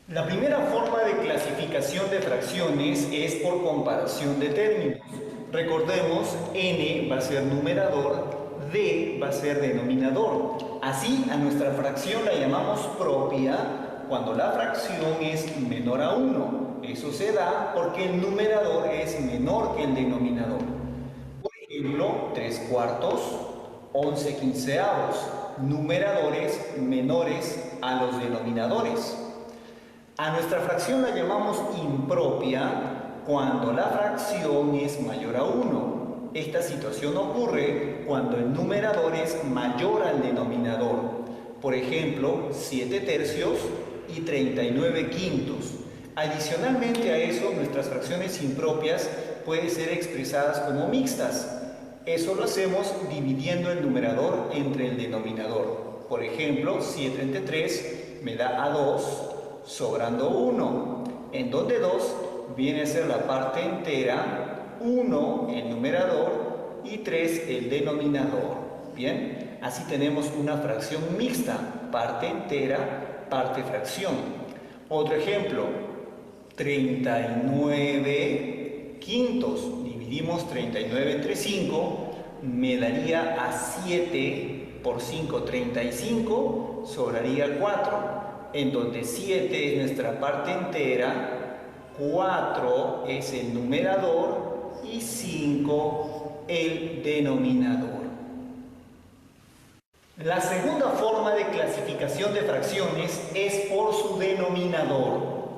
La primera forma de clasificación de fracciones es por comparación de términos. Recordemos, n va a ser numerador, d va a ser denominador. Así, a nuestra fracción la llamamos propia cuando la fracción es menor a 1. Eso se da porque el numerador es menor que el denominador. Por ejemplo, 3 cuartos, 11 quinceavos, numeradores menores a los denominadores. A nuestra fracción la llamamos impropia cuando la fracción es mayor a 1. Esta situación ocurre cuando el numerador es mayor al denominador. Por ejemplo, 7 tercios y 39 quintos. Adicionalmente a eso, nuestras fracciones impropias pueden ser expresadas como mixtas. Eso lo hacemos dividiendo el numerador entre el denominador. Por ejemplo, 7 entre 3 me da a 2, sobrando 1, en donde 2 viene a ser la parte entera, 1 el numerador y 3 el denominador. Bien, así tenemos una fracción mixta, parte entera, parte fracción. Otro ejemplo, 39 quintos. Dividimos 39 entre 5, me daría a 7 por 5, 35, sobraría 4. En donde 7 es nuestra parte entera, 4 es el numerador y 5 el denominador. La segunda forma de clasificación de fracciones es por su denominador.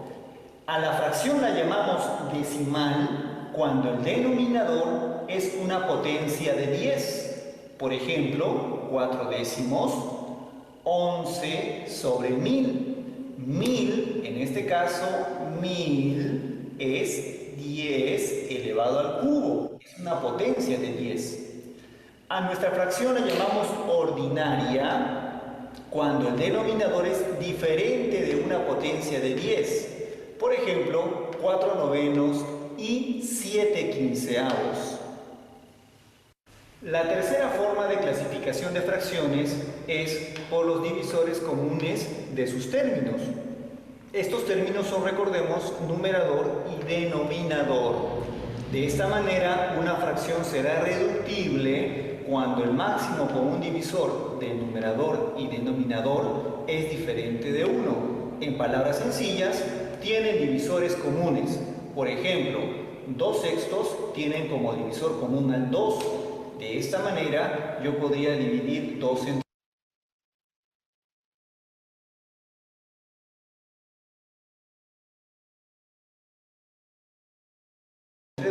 A la fracción la llamamos decimal cuando el denominador es una potencia de 10. Por ejemplo, 4 décimos, 11 sobre 1000. 1000, en este caso, 1000 es 10 elevado al cubo. Es una potencia de 10. A nuestra fracción la llamamos ordinaria cuando el denominador es diferente de una potencia de 10. Por ejemplo, 4 novenos y 7 quinceavos. La tercera forma de clasificación de fracciones es por los divisores comunes de sus términos. Estos términos son, recordemos, numerador y denominador. De esta manera, una fracción será reductible cuando el máximo común divisor del numerador y denominador es diferente de 1. En palabras sencillas, tienen divisores comunes. Por ejemplo, 2 sextos tienen como divisor común al 2. De esta manera, yo podría dividir 2 entre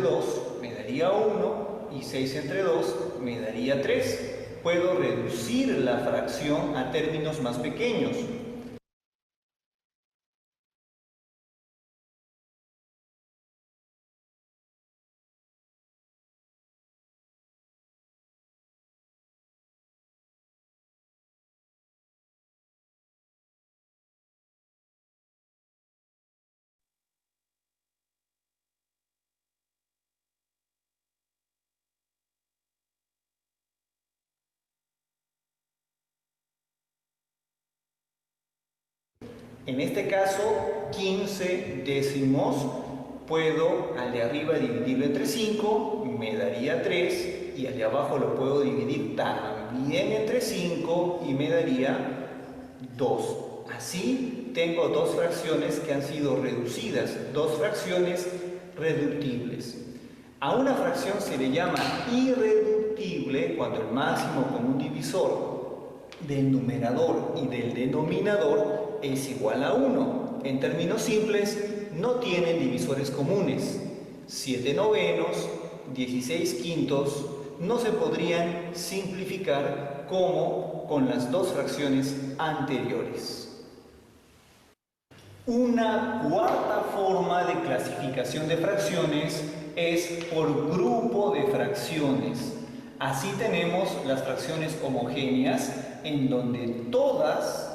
2 me daría 1 y 6 entre 2 me daría 3. Puedo reducir la fracción a términos más pequeños. En este caso, 15 décimos, puedo al de arriba dividirlo entre 5, me daría 3, y al de abajo lo puedo dividir también entre 5 y me daría 2. Así tengo dos fracciones que han sido reducidas, dos fracciones reductibles. A una fracción se le llama irreductible cuando el máximo común divisor del numerador y del denominador es igual a 1. En términos simples, no tienen divisores comunes. 7 novenos, 16 quintos, no se podrían simplificar como con las dos fracciones anteriores. Una cuarta forma de clasificación de fracciones es por grupo de fracciones. Así tenemos las fracciones homogéneas en donde todas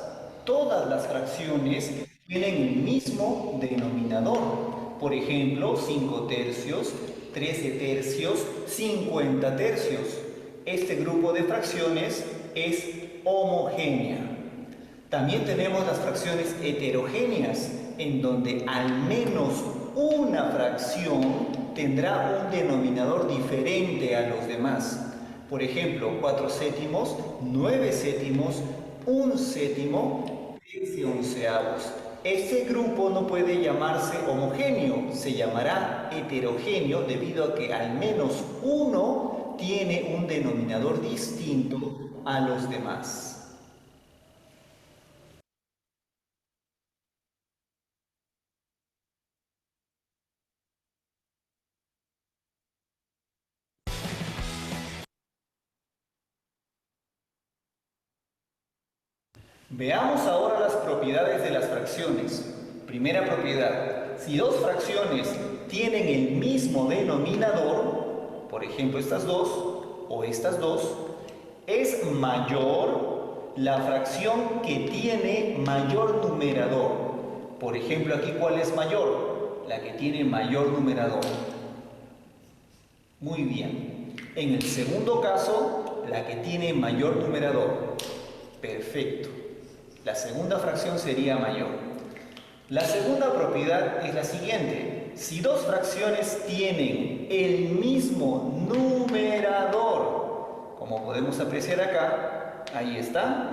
las fracciones tienen el mismo denominador. Por ejemplo, 5 tercios, 13 tercios, 50 tercios. Este grupo de fracciones es homogénea. También tenemos las fracciones heterogéneas, en donde al menos una fracción tendrá un denominador diferente a los demás. Por ejemplo, 4 séptimos, 9 séptimos, 1 séptimo, 13 onceavos. Este grupo no puede llamarse homogéneo, se llamará heterogéneo debido a que al menos uno tiene un denominador distinto a los demás. Veamos ahora las propiedades de las fracciones. Primera propiedad, si dos fracciones tienen el mismo denominador, por ejemplo estas dos o estas dos, es mayor la fracción que tiene mayor numerador. Por ejemplo, aquí, ¿cuál es mayor? La que tiene mayor numerador. Muy bien. En el segundo caso, la que tiene mayor numerador. Perfecto. La segunda fracción sería mayor. La segunda propiedad es la siguiente. Si dos fracciones tienen el mismo numerador, como podemos apreciar acá, ahí está,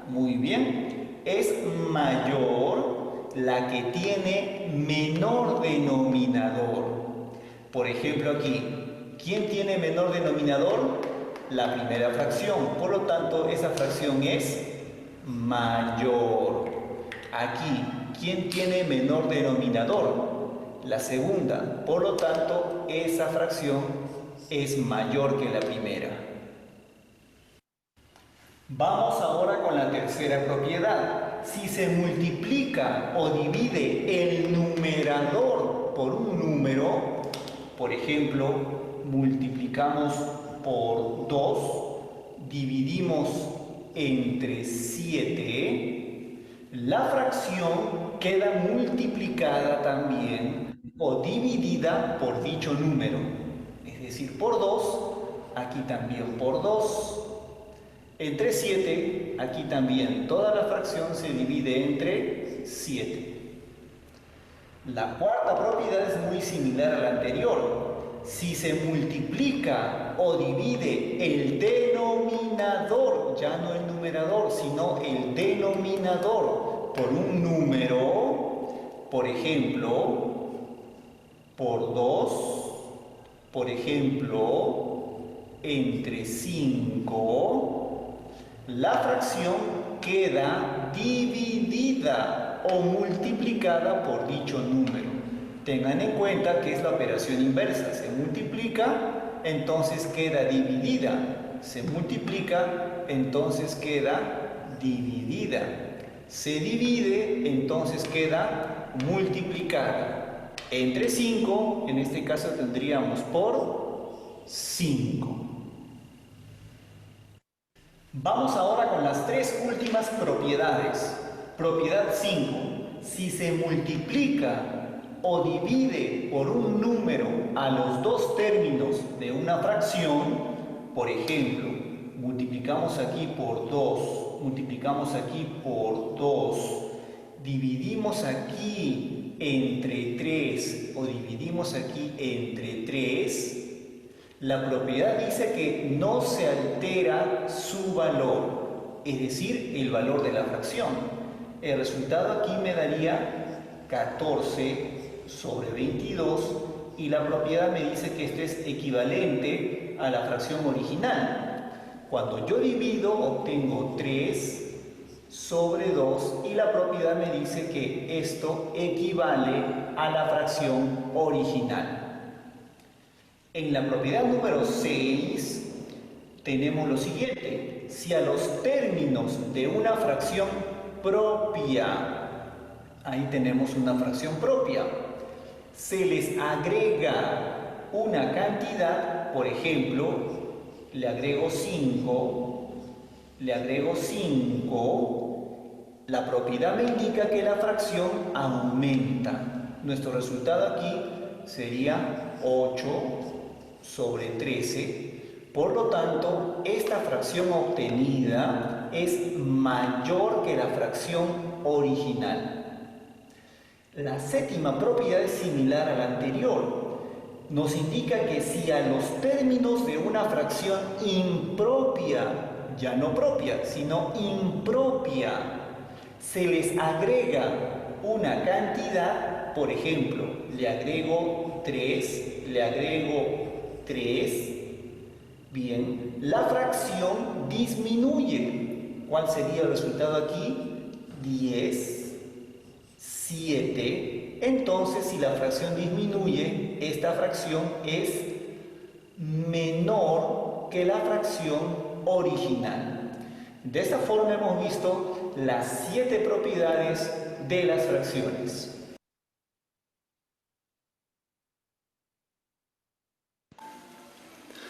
muy bien, es mayor la que tiene menor denominador. Por ejemplo aquí, ¿quién tiene menor denominador? La primera fracción, por lo tanto esa fracción es mayor. Aquí, ¿quién tiene menor denominador? La segunda, por lo tanto esa fracción es mayor que la primera. Vamos ahora con la tercera propiedad. Si se multiplica o divide el numerador por un número, por ejemplo, multiplicamos por 2, dividimos entre 7, la fracción queda multiplicada también o dividida por dicho número. Es decir, por 2, aquí también por 2. Entre 7, aquí también toda la fracción se divide entre 7. La cuarta propiedad es muy similar a la anterior. Si se multiplica o divide el denominador, ya no el numerador, sino el denominador por un número, por ejemplo, por 2, por ejemplo, entre 5, la fracción queda dividida o multiplicada por dicho número. Tengan en cuenta que es la operación inversa. Se multiplica, entonces queda dividida. Se multiplica, entonces queda dividida. Se divide, entonces queda multiplicada. Entre 5, en este caso tendríamos por 5. Vamos ahora con las tres últimas propiedades. Propiedad 5. Si se multiplica o divide por un número a los dos términos de una fracción, por ejemplo, multiplicamos aquí por 2, multiplicamos aquí por 2, dividimos aquí entre 3 o dividimos aquí entre 3, la propiedad dice que no se altera su valor, es decir, el valor de la fracción. El resultado aquí me daría 14 sobre 22 y la propiedad me dice que esto es equivalente a la fracción original. Cuando yo divido obtengo 3 sobre 2 y la propiedad me dice que esto equivale a la fracción original. En la propiedad número 6 tenemos lo siguiente. Si a los términos de una fracción propia, ahí tenemos una fracción propia, se les agrega una cantidad, por ejemplo, le agrego 5, la propiedad me indica que la fracción aumenta. Nuestro resultado aquí sería 8 sobre 13. Por lo tanto, esta fracción obtenida es mayor que la fracción original. La séptima propiedad es similar a la anterior. Nos indica que si a los términos de una fracción impropia, ya no propia, sino impropia, se les agrega una cantidad, por ejemplo, le agrego 3, bien, la fracción disminuye. ¿Cuál sería el resultado aquí? 10, 7. Entonces, si la fracción disminuye, esta fracción es menor que la fracción original. De esta forma hemos visto las 7 propiedades de las fracciones.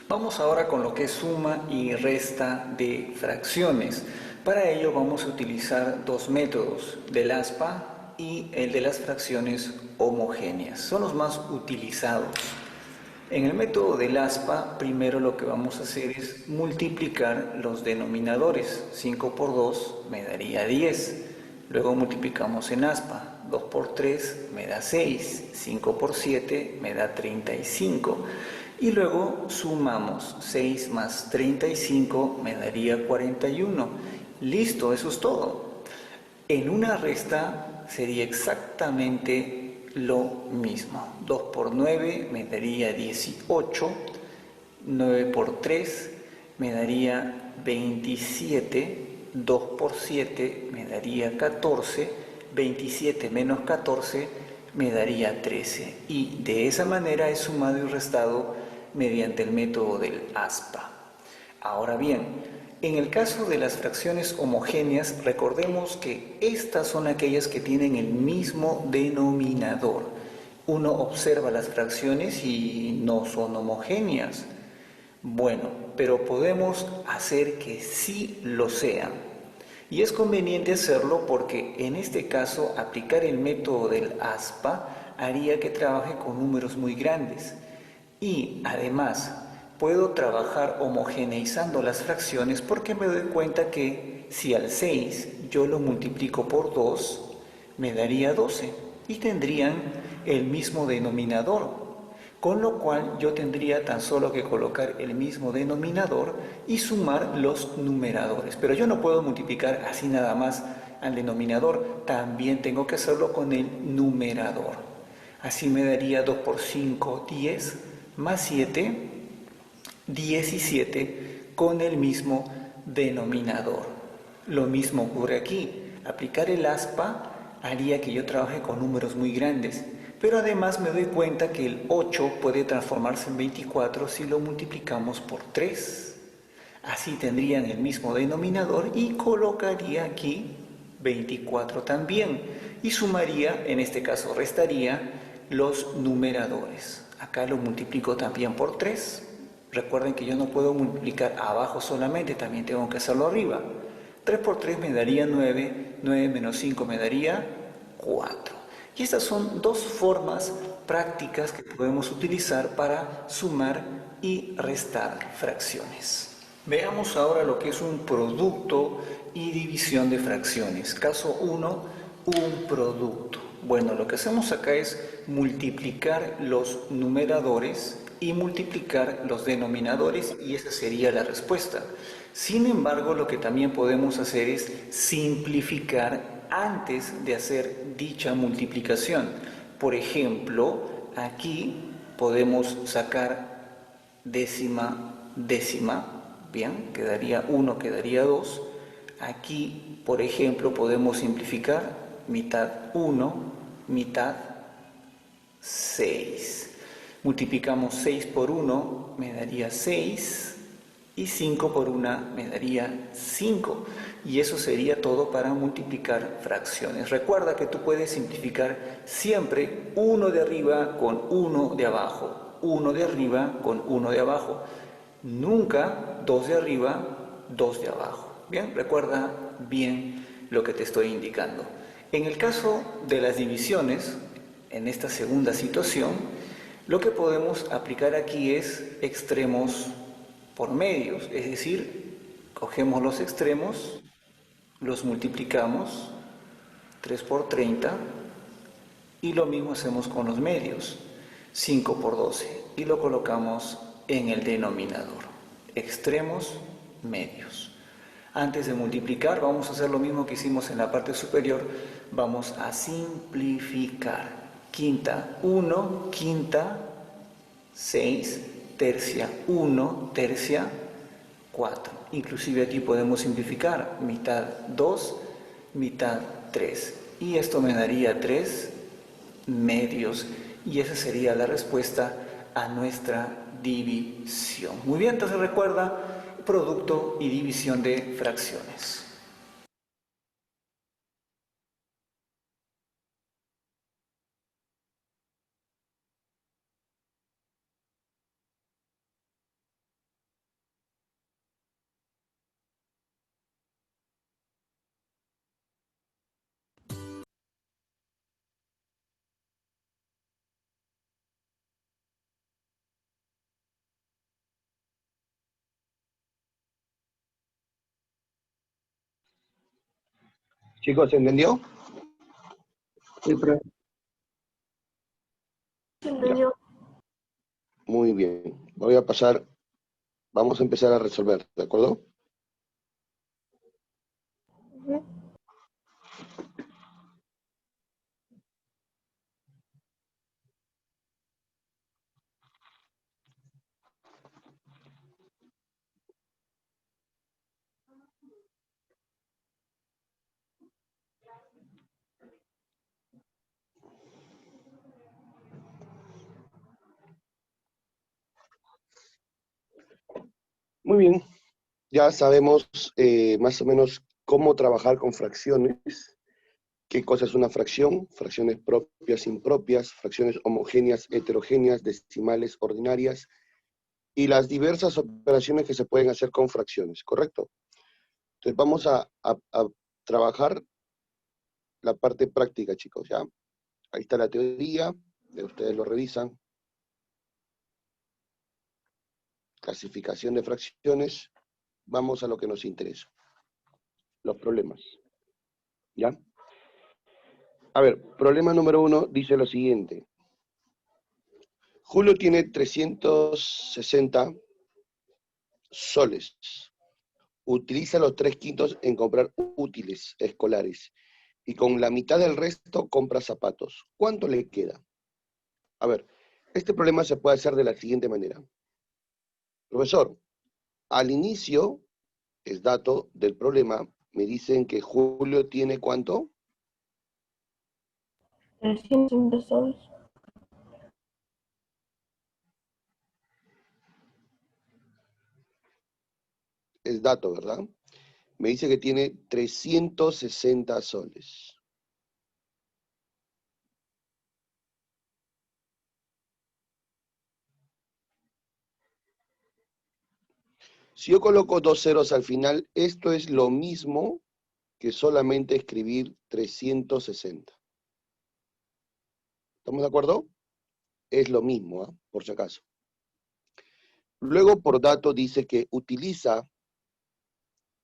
Vamos ahora con lo que es suma y resta de fracciones. Para ello vamos a utilizar dos métodos, del aspa y el de las fracciones homogéneas. Son los más utilizados. En el método del aspa, primero lo que vamos a hacer es multiplicar los denominadores. 5 por 2 me daría 10. Luego multiplicamos en aspa. 2 por 3 me da 6. 5 por 7 me da 35. Y luego sumamos 6 más 35 me daría 41. Listo, eso es todo. En una resta sería exactamente lo mismo. 2 por 9 me daría 18. 9 por 3 me daría 27. 2 por 7 me daría 14. 27 menos 14 me daría 13. Y de esa manera he sumado y restado mediante el método del aspa. Ahora bien, en el caso de las fracciones homogéneas, recordemos que estas son aquellas que tienen el mismo denominador. Uno observa las fracciones y no son homogéneas. Bueno, pero podemos hacer que sí lo sean. Y es conveniente hacerlo porque en este caso aplicar el método del aspa haría que trabaje con números muy grandes. Y además puedo trabajar homogeneizando las fracciones porque me doy cuenta que si al 6 yo lo multiplico por 2 me daría 12 y tendrían el mismo denominador, con lo cual yo tendría tan solo que colocar el mismo denominador y sumar los numeradores. Pero yo no puedo multiplicar así nada más al denominador, también tengo que hacerlo con el numerador. Así me daría 2 por 5, 10, más 7, 17 con el mismo denominador. Lo mismo ocurre aquí. Aplicar el aspa haría que yo trabaje con números muy grandes, pero además me doy cuenta que el 8 puede transformarse en 24 si lo multiplicamos por 3. Así tendrían el mismo denominador y colocaría aquí 24 también. Y sumaría, en este caso restaría, los numeradores. Acá lo multiplico también por 3. Recuerden que yo no puedo multiplicar abajo solamente, también tengo que hacerlo arriba. 3 por 3 me daría 9, 9 menos 5 me daría 4. Y estas son dos formas prácticas que podemos utilizar para sumar y restar fracciones. Veamos ahora lo que es un producto y división de fracciones. Caso 1, un producto. Bueno, lo que hacemos acá es multiplicar los numeradores y multiplicar los denominadores y esa sería la respuesta. Sin embargo, lo que también podemos hacer es simplificar antes de hacer dicha multiplicación. Por ejemplo, aquí podemos sacar décima, bien, quedaría 1, quedaría 2. Aquí, por ejemplo, podemos simplificar mitad 1, mitad 6. Multiplicamos 6 por 1, me daría 6, y 5 por 1 me daría 5. Y eso sería todo para multiplicar fracciones. Recuerda que tú puedes simplificar siempre uno de arriba con uno de abajo, uno de arriba con uno de abajo. Nunca dos de arriba, dos de abajo. Bien, recuerda bien lo que te estoy indicando. En el caso de las divisiones, en esta segunda situación, lo que podemos aplicar aquí es extremos por medios, es decir, cogemos los extremos Los multiplicamos, 3 por 30, y lo mismo hacemos con los medios, 5 por 12, y lo colocamos en el denominador, extremos, medios. Antes de multiplicar vamos a hacer lo mismo que hicimos en la parte superior, vamos a simplificar. Quinta, 1, quinta, 6, tercia, 1, tercia, 4. Inclusive aquí podemos simplificar, mitad 2, mitad 3. Y esto me daría 3 medios. Y esa sería la respuesta a nuestra división. Muy bien, entonces recuerda producto y división de fracciones. Chicos, ¿se entendió? Sí, profe. Ya. Muy bien. Vamos a empezar a resolver, ¿de acuerdo? Muy bien. Ya sabemos más o menos cómo trabajar con fracciones, qué cosa es una fracción, fracciones propias, impropias, fracciones homogéneas, heterogéneas, decimales, ordinarias, y las diversas operaciones que se pueden hacer con fracciones, ¿correcto? Entonces vamos a trabajar la parte práctica, chicos, ¿ya? Ahí está la teoría, ustedes lo revisan. Clasificación de fracciones. Vamos a lo que nos interesa. Los problemas. ¿Ya? A ver, problema número 1 dice lo siguiente. Julio tiene 360 soles. Utiliza los 3/5 en comprar útiles escolares y con la mitad del resto compra zapatos. ¿Cuánto le queda? A ver, este problema se puede hacer de la siguiente manera. Profesor, al inicio, es dato del problema, me dicen que Julio tiene ¿cuánto? 360 soles. Es dato, ¿verdad? Me dice que tiene 360 soles. Si yo coloco 2 ceros al final, esto es lo mismo que solamente escribir 360. ¿Estamos de acuerdo? Es lo mismo, ¿eh? Por si acaso. Luego, por dato, dice que utiliza.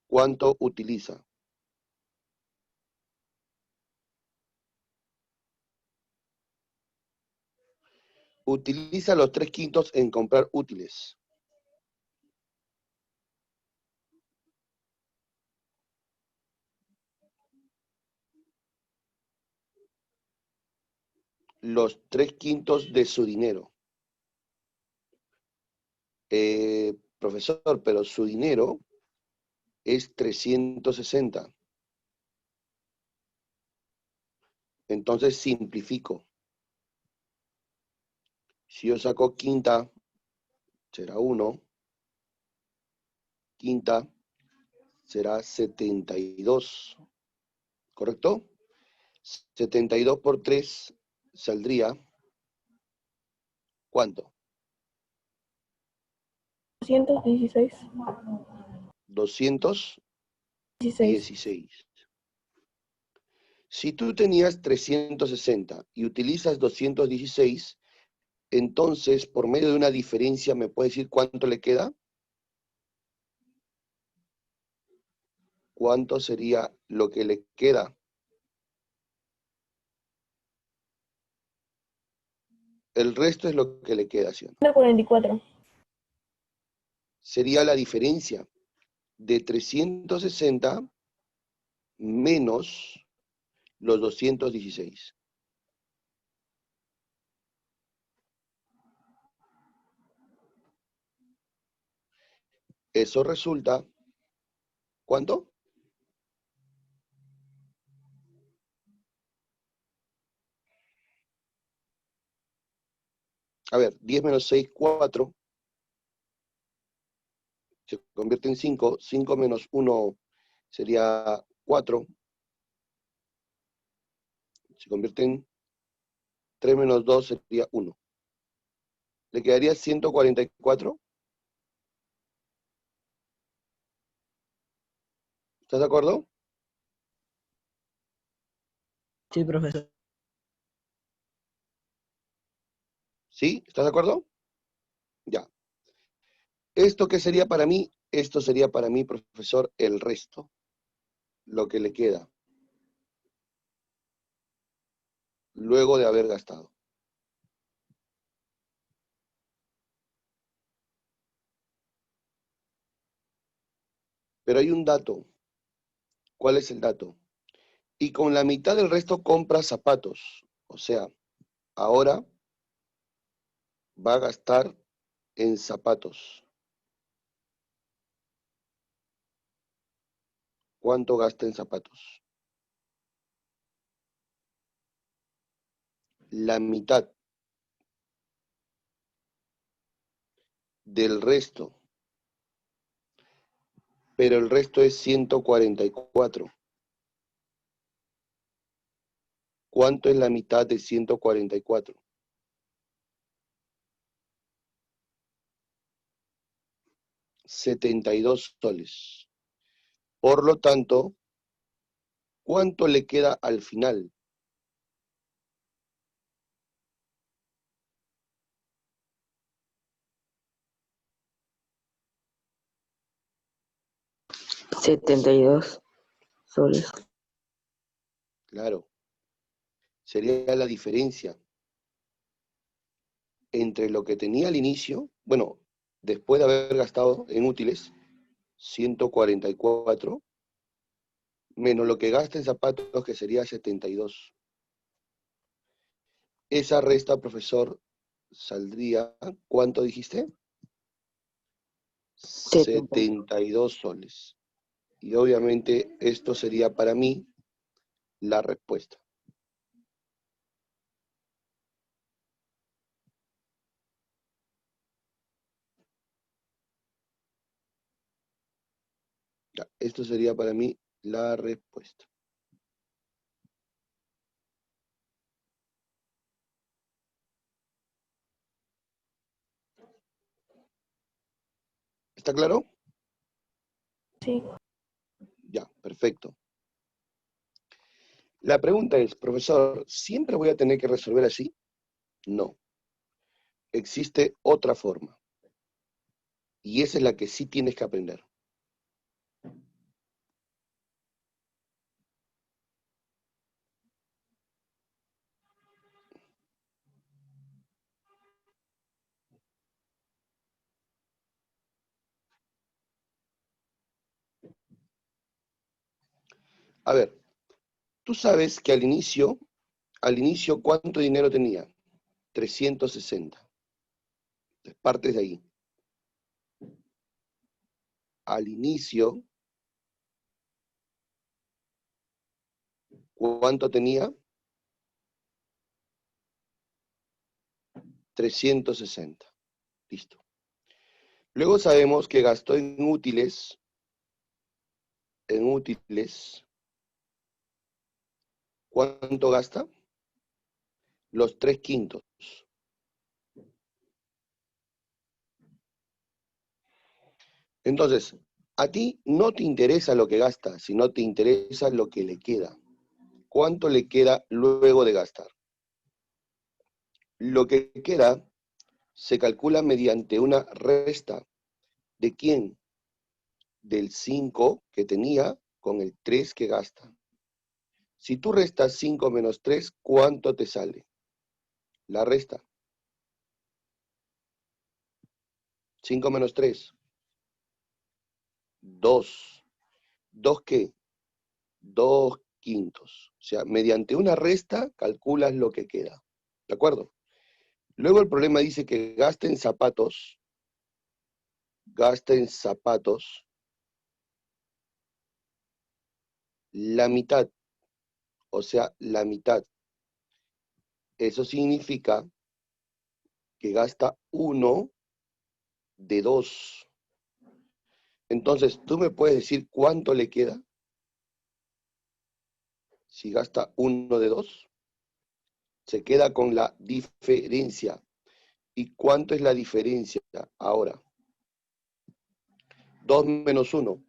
¿Cuánto utiliza? Utiliza los 3/5 en comprar útiles. Los 3/5 de su dinero. Profesor, pero su dinero es 360. Entonces simplifico. Si yo saco quinta, será 1. Quinta será 72. ¿Correcto? 72 por 3 saldría, ¿cuánto? 216. 216. Si tú tenías 360 y utilizas 216, entonces, por medio de una diferencia, ¿me puedes decir cuánto le queda? ¿Cuánto sería lo que le queda? El resto es lo que le queda, ¿sí? 144. Sería la diferencia de 360 menos los 216. Eso resulta, ¿cuánto? A ver, 10 menos 6, 4. Se convierte en 5. 5 menos 1 sería 4. Se convierte en 3 menos 2 sería 1. ¿Le quedaría 144? ¿Estás de acuerdo? Sí, profesor. ¿Sí? ¿Estás de acuerdo? Ya. ¿Esto qué sería para mí? Esto sería para mí, profesor, el resto, lo que le queda, luego de haber gastado. Pero hay un dato. ¿Cuál es el dato? Y con la mitad del resto compra zapatos. O sea, ahora va a gastar en zapatos. ¿Cuánto gasta en zapatos? La mitad del resto. Pero el resto es 144. ¿Cuánto es la mitad de 144? 72 soles. Por lo tanto, ¿cuánto le queda al final? $72 soles. Claro, sería la diferencia entre lo que tenía al inicio, bueno, después de haber gastado en útiles, 144, menos lo que gasta en zapatos, que sería 72. Esa resta, profesor, saldría, ¿cuánto dijiste? 72 soles. Y obviamente esto sería para mí la respuesta. Ya, esto sería para mí la respuesta. ¿Está claro? Sí. Ya, perfecto. La pregunta es, profesor, ¿siempre voy a tener que resolver así? No. Existe otra forma. Y esa es la que sí tienes que aprender. A ver, tú sabes que al inicio, ¿cuánto dinero tenía? 360. Entonces, partes de ahí. Al inicio, ¿cuánto tenía? 360. Listo. Luego sabemos que gastó en útiles, ¿cuánto gasta? Los 3/5. Entonces, a ti no te interesa lo que gasta, sino te interesa lo que le queda. ¿Cuánto le queda luego de gastar? Lo que queda se calcula mediante una resta. ¿De quién? Del 5 que tenía con el 3 que gasta. Si tú restas 5 menos 3, ¿cuánto te sale? La resta. 5 menos 3. 2. ¿2 qué? 2 quintos. O sea, mediante una resta calculas lo que queda. ¿De acuerdo? Luego el problema dice que gasta en zapatos la mitad. O sea, la mitad. Eso significa que gasta 1 de 2. Entonces, ¿tú me puedes decir cuánto le queda? Si gasta 1 de 2, se queda con la diferencia. ¿Y cuánto es la diferencia ahora? 2 menos 1.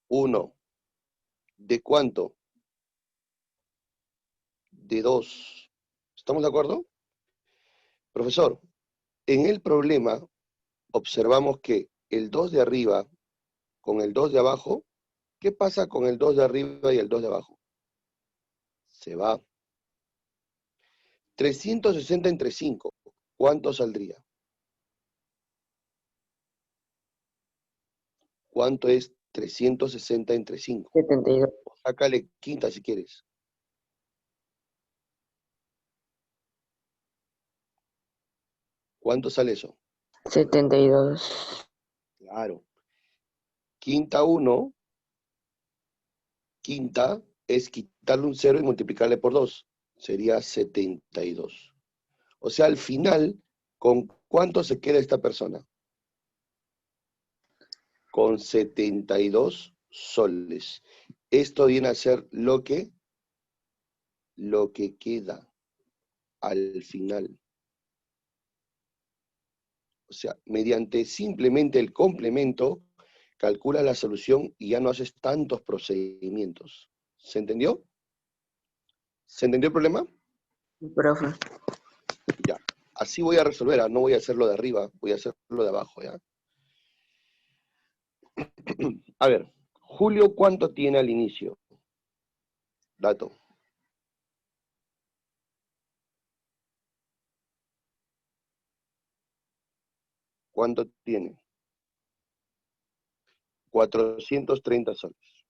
1. ¿De cuánto? De 2. ¿Estamos de acuerdo? Profesor, en el problema observamos que el 2 de arriba con el 2 de abajo, ¿qué pasa con el 2 de arriba y el 2 de abajo? Se va. 360 entre 5, ¿cuánto saldría? ¿Cuánto es 360 entre 5? 72. Sácale quinta si quieres. ¿Cuánto sale eso? 72. Claro. Quinta 1, quinta es quitarle un 0 y multiplicarle por 2. Sería 72. O sea, al final, ¿con cuánto se queda esta persona? Con 72 soles. Esto viene a ser lo que queda al final. O sea, mediante simplemente el complemento, calculas la solución y ya no haces tantos procedimientos. ¿Se entendió? ¿Se entendió el problema? Profe. Ya. Así voy a resolver, no voy a hacerlo de arriba, voy a hacerlo de abajo, ¿ya? A ver, Julio, ¿cuánto tiene al inicio? Dato. ¿Cuánto tiene? 430 soles.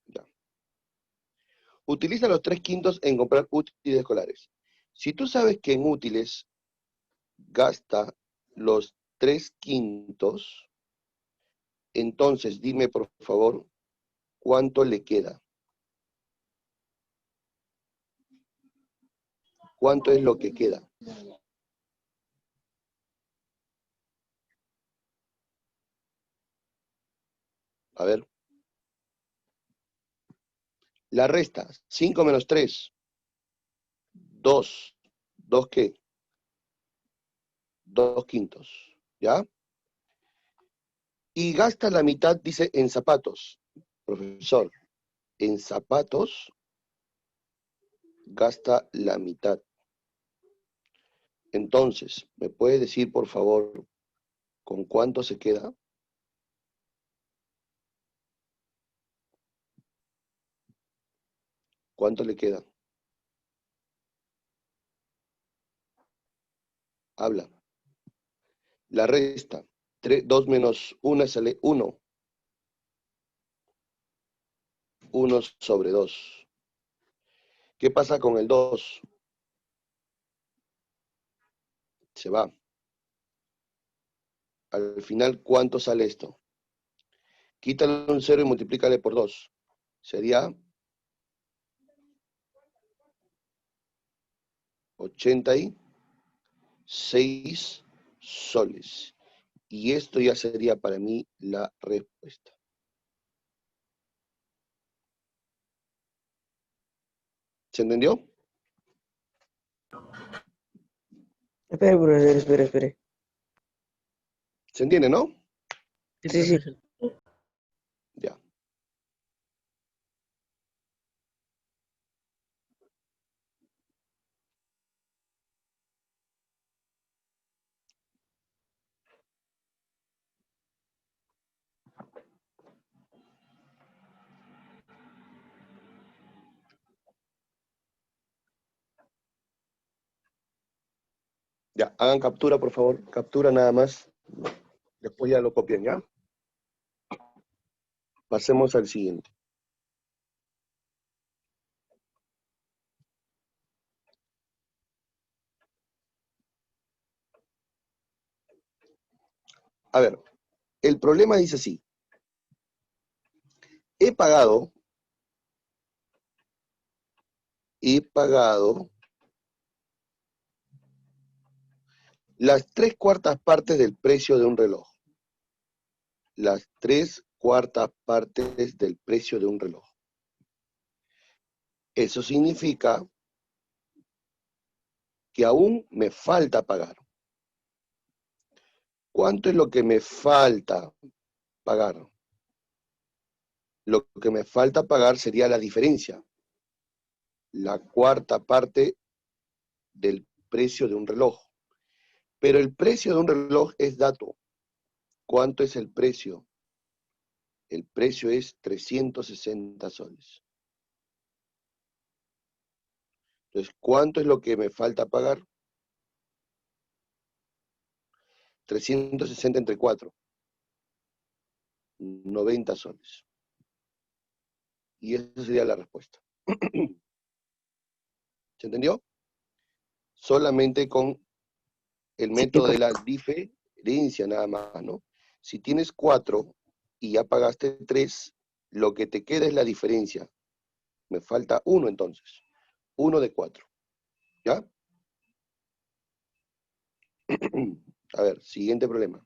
Ya. Utiliza los 3 quintos en comprar útiles escolares. Si tú sabes que en útiles gasta los 3 quintos, entonces dime por favor cuánto le queda. ¿Cuánto es lo que queda? A ver. La resta, 5 menos 3, 2. ¿2 qué? 2 quintos. ¿Ya? Y gasta la mitad, dice, en zapatos. Profesor, en zapatos gasta la mitad. Entonces, ¿me puede decir, por favor, con cuánto se queda? ¿Cuánto le queda? Habla. La resta. 2 menos 1 sale 1. 1 sobre 2. ¿Qué pasa con el 2? Se va. Al final, ¿cuánto sale esto? Quítale un 0 y multiplícale por 2. Sería 86 soles. Y esto ya sería para mí la respuesta. ¿Se entendió? Espere, profesor, espere. ¿Se entiende, no? Sí, sí. Ya. Ya, hagan captura, por favor. Captura nada más. Después ya lo copian, ¿ya? Pasemos al siguiente. A ver, el problema dice así. He pagado las 3/4 partes del precio de un reloj. Las 3/4 partes del precio de un reloj. Eso significa que aún me falta pagar. ¿Cuánto es lo que me falta pagar? Lo que me falta pagar sería la diferencia. La 1/4 parte del precio de un reloj. Pero el precio de un reloj es dato. ¿Cuánto es el precio? El precio es 360 soles. Entonces, ¿cuánto es lo que me falta pagar? 360 entre 4. 90 soles. Y esa sería la respuesta. ¿Se entendió? Solamente con el Sí, método de la profe. diferencia nada más, ¿no? Si tienes 4 y ya pagaste 3, lo que te queda es la diferencia. Me falta 1 entonces. 1 de 4. ¿Ya? A ver, siguiente problema.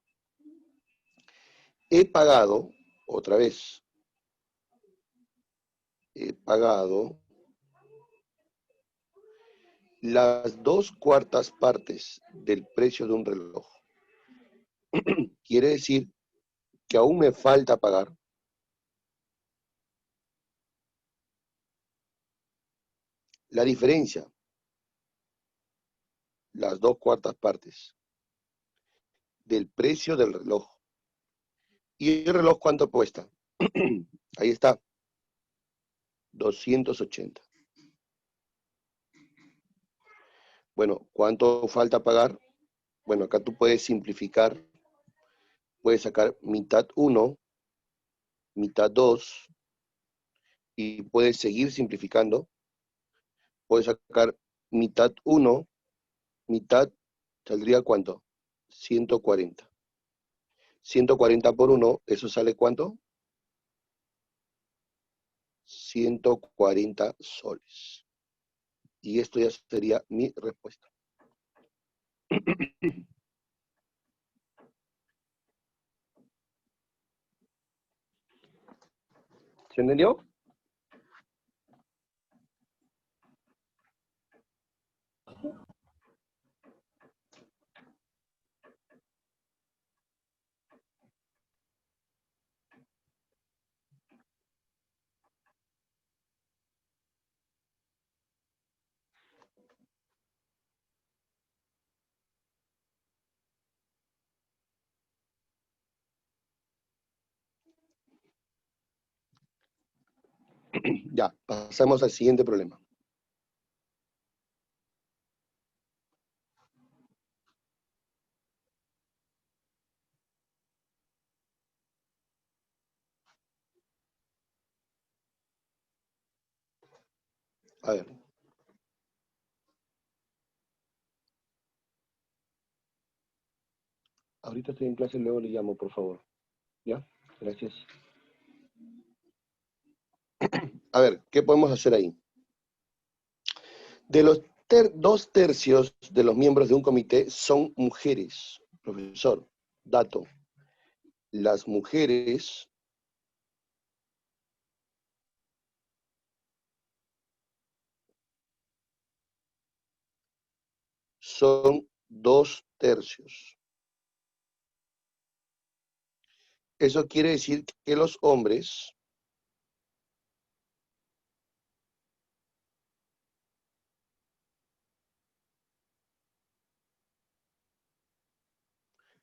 He pagado, otra vez, he pagado las 2/4 partes del precio de un reloj. Quiere decir que aún me falta pagar la diferencia, las 2/4 partes del precio del reloj. ¿Y el reloj cuánto cuesta? Ahí está, 280. Bueno, ¿cuánto falta pagar? Bueno, acá tú puedes simplificar, puedes sacar mitad 1, mitad 2, y puedes seguir simplificando. Puedes sacar mitad 1, mitad, ¿saldría cuánto? 140. 140 por 1, ¿eso sale cuánto? 140 soles. Y esto ya sería mi respuesta. ¿Se entendió? Ya, pasamos al siguiente problema. A ver. Ahorita estoy en clase, luego le llamo, por favor. ¿Ya? Gracias. A ver, ¿qué podemos hacer ahí? De los 2/3 de los miembros de un comité son mujeres. Profesor, dato. Las mujeres son 2/3. Eso quiere decir que los hombres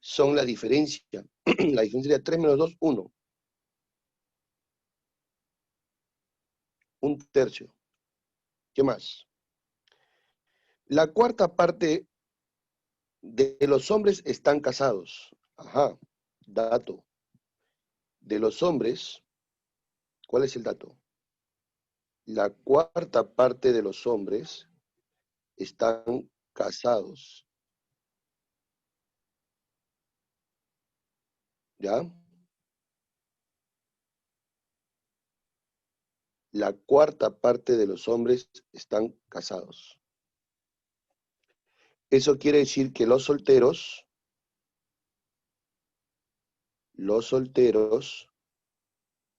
son la diferencia. La diferencia sería 3 menos 2, 1. 1/3. ¿Qué más? La 1/4 parte De los hombres están casados. Ajá, dato. De los hombres, ¿cuál es el dato? La cuarta parte de los hombres están casados. ¿Ya? La cuarta parte de los hombres están casados. Eso quiere decir que los solteros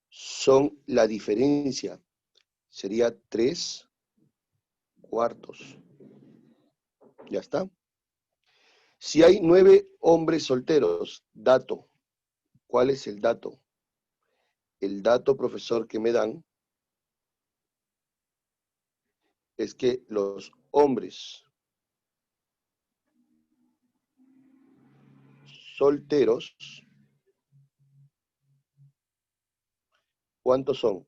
son la diferencia. Sería 3/4. ¿Ya está? Si hay 9 hombres solteros, dato. ¿Cuál es el dato? El dato, profesor, que me dan es que los hombres solteros, ¿cuántos son?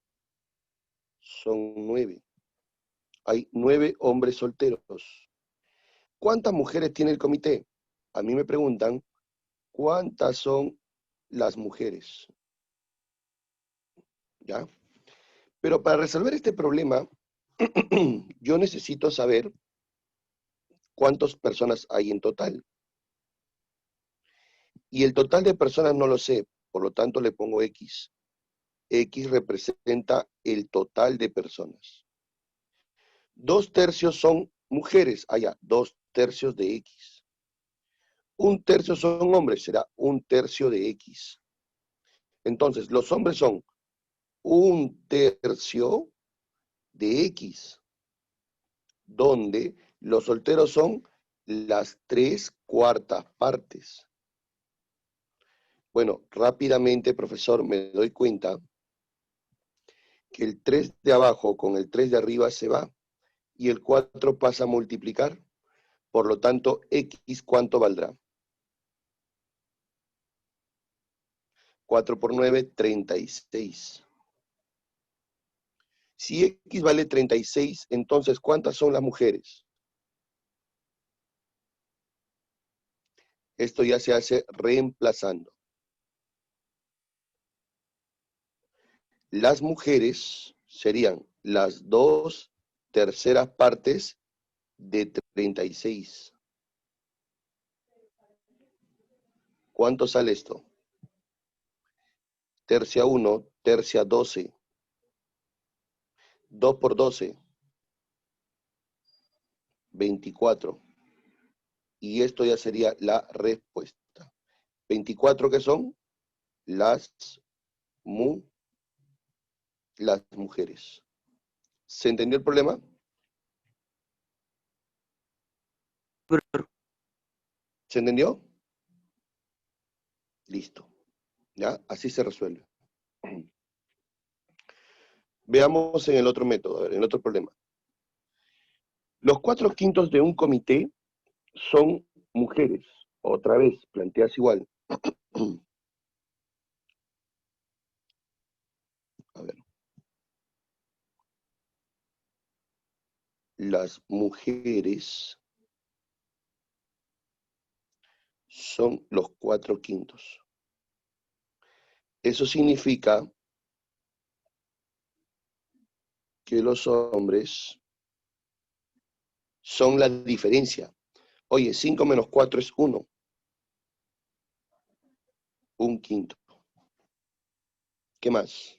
Son 9. Hay 9 hombres solteros. ¿Cuántas mujeres tiene el comité? A mí me preguntan, ¿cuántas son las mujeres? ¿Ya? Pero para resolver este problema, yo necesito saber cuántas personas hay en total. Y el total de personas no lo sé, por lo tanto le pongo X. X representa el total de personas. 2/3 son mujeres, allá, 2/3 de X. 1/3 son hombres, será 1/3 de X. Entonces, los hombres son 1/3 de X, donde los solteros son las 3/4 partes. Bueno, rápidamente, profesor, me doy cuenta que el 3 de abajo con el 3 de arriba se va y el 4 pasa a multiplicar. Por lo tanto, X, ¿cuánto valdrá? 4 por 9, 36. Si X vale 36, entonces, ¿cuántas son las mujeres? Esto ya se hace reemplazando. Las mujeres serían las 2/3 partes de 36. ¿Cuánto sale esto? Tercia 1, tercia 12. 2 por 12, 24. Y esto ya sería la respuesta. 24, ¿qué son? Las mujeres. ¿Se entendió el problema? ¿Se entendió? Listo. ¿Ya? Así se resuelve. Veamos en el otro método, a ver, en el otro problema. Los 4/5 de un comité son mujeres. Otra vez, planteas igual. A ver. Las mujeres son los 4/5. Eso significa que los hombres son la diferencia. Oye, 5 menos 4 es 1. 1/5. ¿Qué más?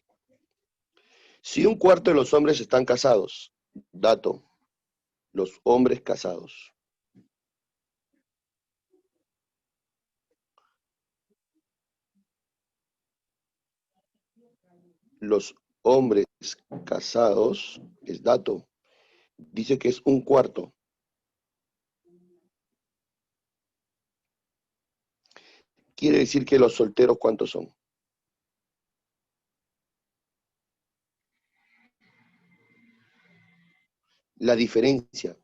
Si 1/4 de los hombres están casados, dato, los hombres casados. Los hombres casados, es dato, dice que es 1/4. Quiere decir que los solteros, ¿cuántos son? La diferencia,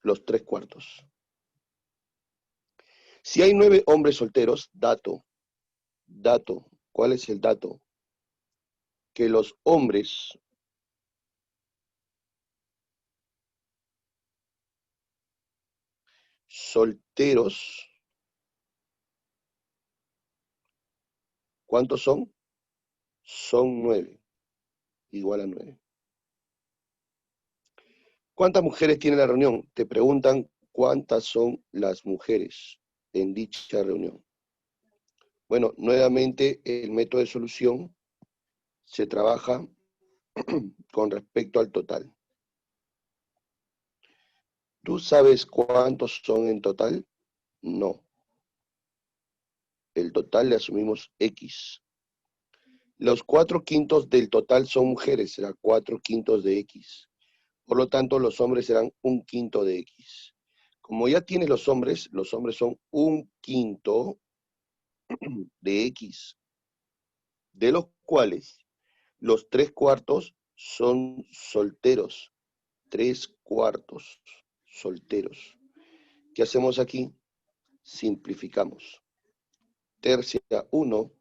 los 3/4. Si hay 9 hombres solteros, dato, ¿cuál es el dato? Que los hombres solteros, ¿cuántos son? Son 9, igual a 9. ¿Cuántas mujeres tiene la reunión? Te preguntan cuántas son las mujeres en dicha reunión. Bueno, nuevamente el método de solución se trabaja con respecto al total. ¿Tú sabes cuántos son en total? No. El total le asumimos X. Los 4/5 del total son mujeres, será 4/5 de X. Por lo tanto, los hombres serán 1/5 de X. Como ya tienes los hombres son 1/5 de X, de los cuales los 3/4 son solteros. 3/4 solteros. ¿Qué hacemos aquí? Simplificamos. Tercia 1,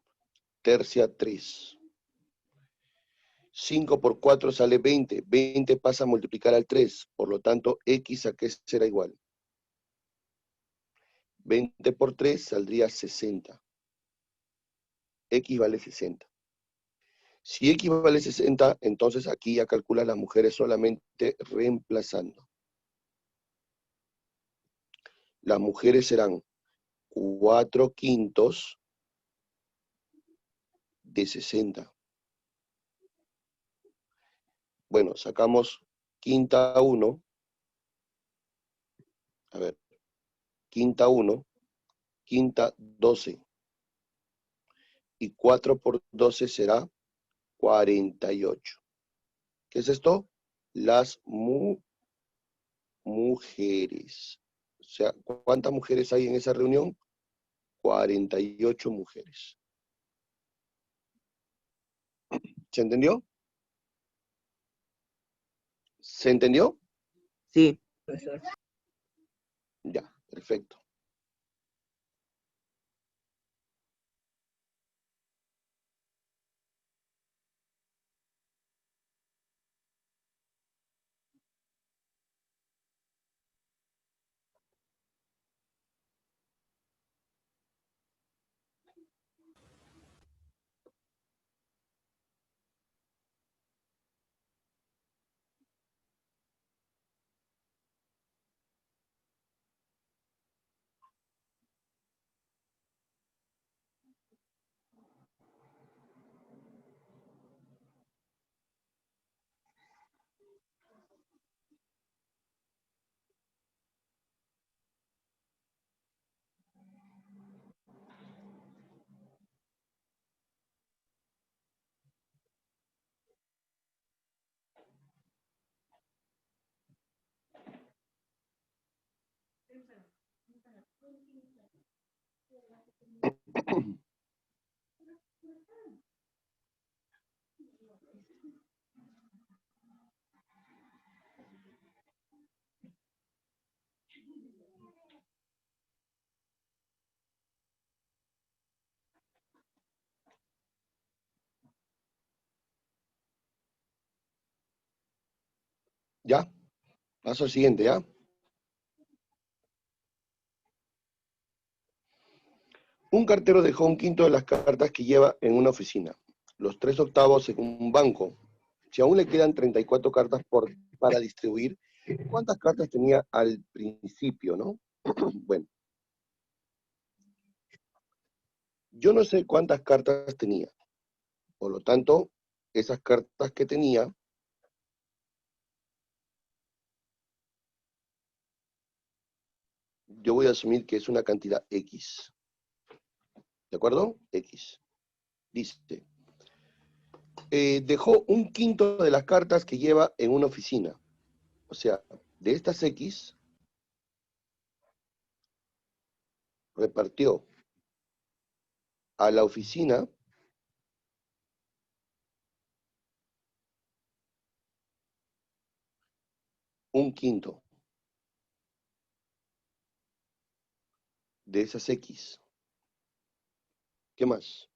tercia 3. 5 por 4 sale 20. 20 pasa a multiplicar al 3. Por lo tanto, X a qué será igual. 20 por 3 saldría 60. X vale 60. Si X vale 60, entonces aquí ya calcula las mujeres solamente reemplazando. Las mujeres serán 4/5 de 60. Bueno, sacamos quinta 1. A ver, quinta 1, quinta 12. Y 4 por 12 será 48. ¿Qué es esto? Las mujeres. O sea, ¿cuántas mujeres hay en esa reunión? 48 mujeres. ¿Se entendió? ¿Se entendió? Sí, profesor. Ya, perfecto. ¿Ya? Paso al siguiente, ¿ya? Un cartero dejó 1/5 de las cartas que lleva en una oficina, los 3/8 en un banco. Si aún le quedan 34 cartas para distribuir, ¿cuántas cartas tenía al principio, no? Bueno, yo no sé cuántas cartas tenía. Por lo tanto, esas cartas que tenía, yo voy a asumir que es una cantidad X. ¿De acuerdo? X. Dice, dejó 1/5 de las cartas que lleva en una oficina. O sea, de estas X, repartió a la oficina 1/5 de esas X. ¿Qué más?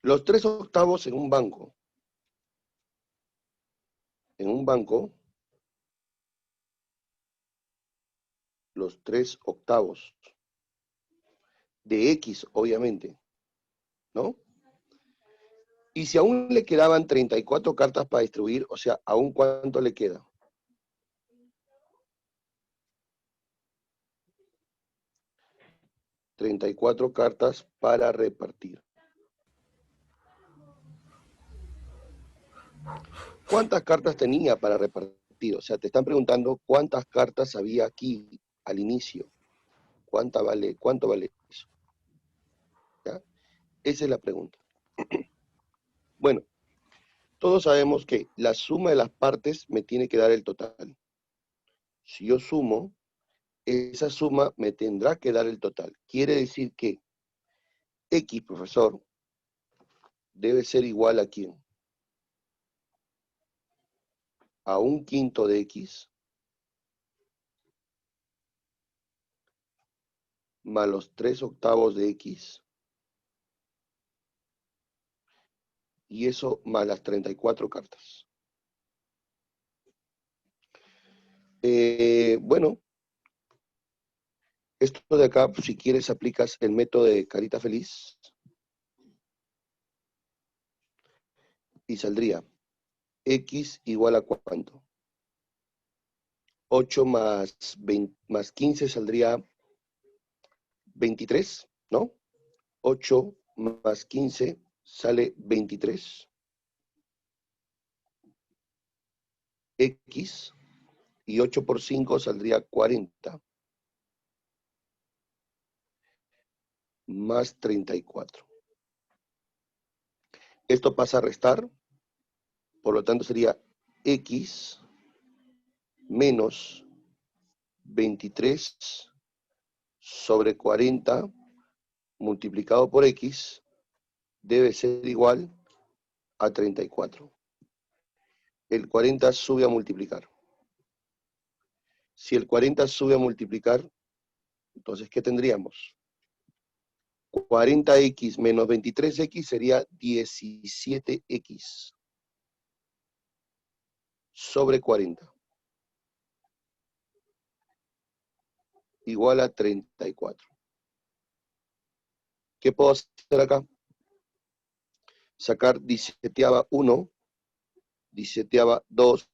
Los 3/8 en un banco. En un banco, los 3 octavos de X, obviamente, ¿no? Y si aún le quedaban 34 cartas para distribuir, o sea, ¿aún cuánto le queda? ...34 cartas para repartir. ¿Cuántas cartas tenía para repartir? O sea, te están preguntando cuántas cartas había aquí al inicio. ¿Cuánto vale eso? ¿Ya? Esa es la pregunta. Bueno, todos sabemos que la suma de las partes me tiene que dar el total. Si yo sumo, esa suma me tendrá que dar el total. Quiere decir que X, profesor, debe ser igual a ¿quién? A 1/5 de X más los 3 octavos de X, y eso más las 34 cartas. Bueno, esto de acá, si quieres, aplicas el método de carita feliz y saldría X igual a ¿cuánto? 8 más 15 saldría 23, ¿no? 8 más 15 sale 23. X y 8 por 5 saldría 40. Más 34. Esto pasa a restar, por lo tanto sería X menos 23 sobre 40 multiplicado por X debe ser igual a 34. El 40 sube a multiplicar. Si el 40 sube a multiplicar, entonces, ¿qué tendríamos? 40x menos 23x sería 17x sobre 40. Igual a 34. ¿Qué puedo hacer acá? Sacar 17ª 2,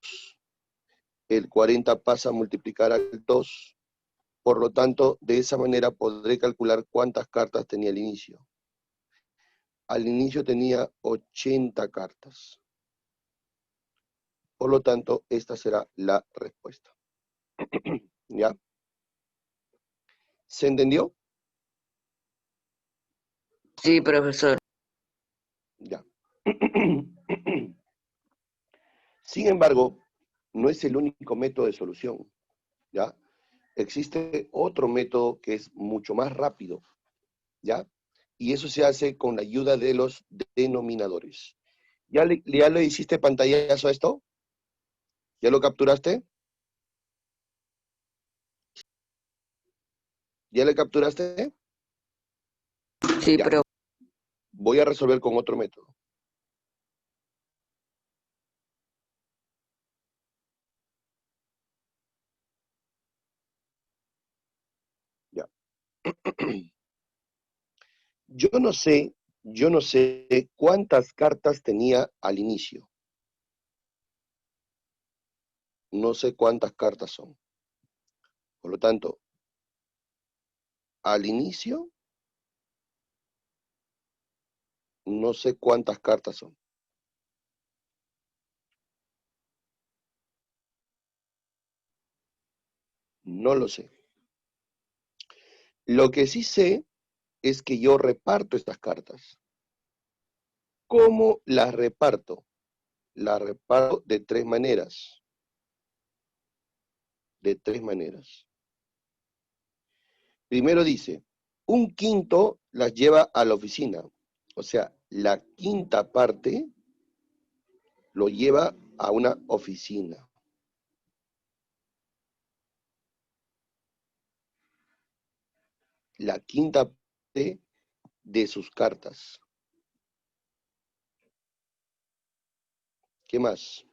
el 40 pasa a multiplicar al 2, por lo tanto, de esa manera podré calcular cuántas cartas tenía al inicio. Al inicio tenía 80 cartas. Por lo tanto, esta será la respuesta. ¿Ya? ¿Se entendió? Sí, profesor. Ya. Sin embargo, no es el único método de solución, ¿ya? Existe otro método que es mucho más rápido, ¿ya? Y eso se hace con la ayuda de los denominadores. ¿Ya le hiciste pantallazo a esto? ¿Ya lo capturaste? ¿Ya le capturaste? Sí, Ya. profe. Voy a resolver con otro método. Ya. Yo no sé cuántas cartas tenía al inicio. No sé cuántas cartas son. Por lo tanto, al inicio, no sé cuántas cartas son. No lo sé. Lo que sí sé es que yo reparto estas cartas. ¿Cómo las reparto? Las reparto de 3 maneras. De 3 maneras. Primero dice, 1/5 las lleva a la oficina. O sea, la quinta parte lo lleva a una oficina. La quinta parte de sus cartas. ¿Qué más?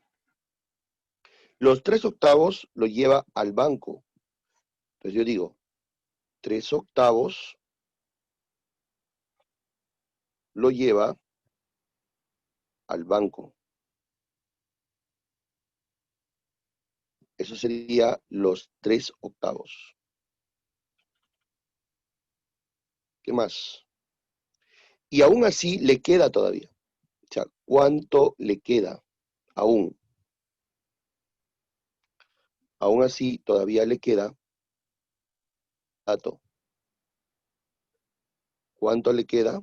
Los 3 octavos lo lleva al banco. Entonces yo digo, 3/8 lo lleva al banco. Eso sería los 3/8. ¿Qué más? Y aún así le queda todavía. O sea, ¿cuánto le queda? Aún así todavía le queda dato. ¿Cuánto le queda?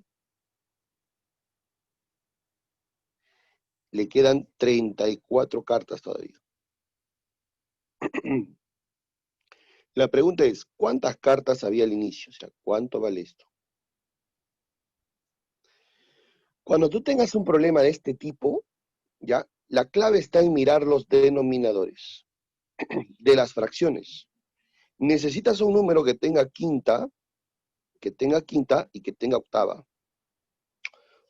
Le quedan 34 cartas todavía. La pregunta es, ¿cuántas cartas había al inicio? O sea, ¿cuánto vale esto? Cuando tú tengas un problema de este tipo, ¿ya? La clave está en mirar los denominadores de las fracciones. Necesitas un número que tenga quinta y que tenga octava.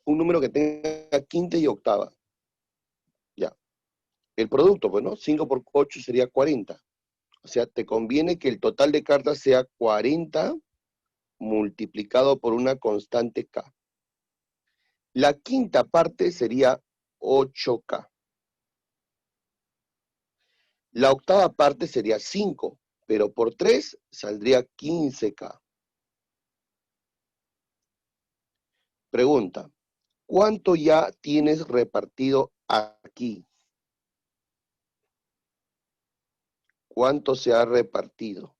Un número que tenga quinta y octava. Ya. El producto, pues, ¿no? 5 por 8 sería 40. O sea, te conviene que el total de cartas sea 40 multiplicado por una constante K. La quinta parte sería 8K. La octava parte sería 5, pero por 3 saldría 15K. Pregunta, ¿cuánto ya tienes repartido aquí? ¿Cuánto se ha repartido?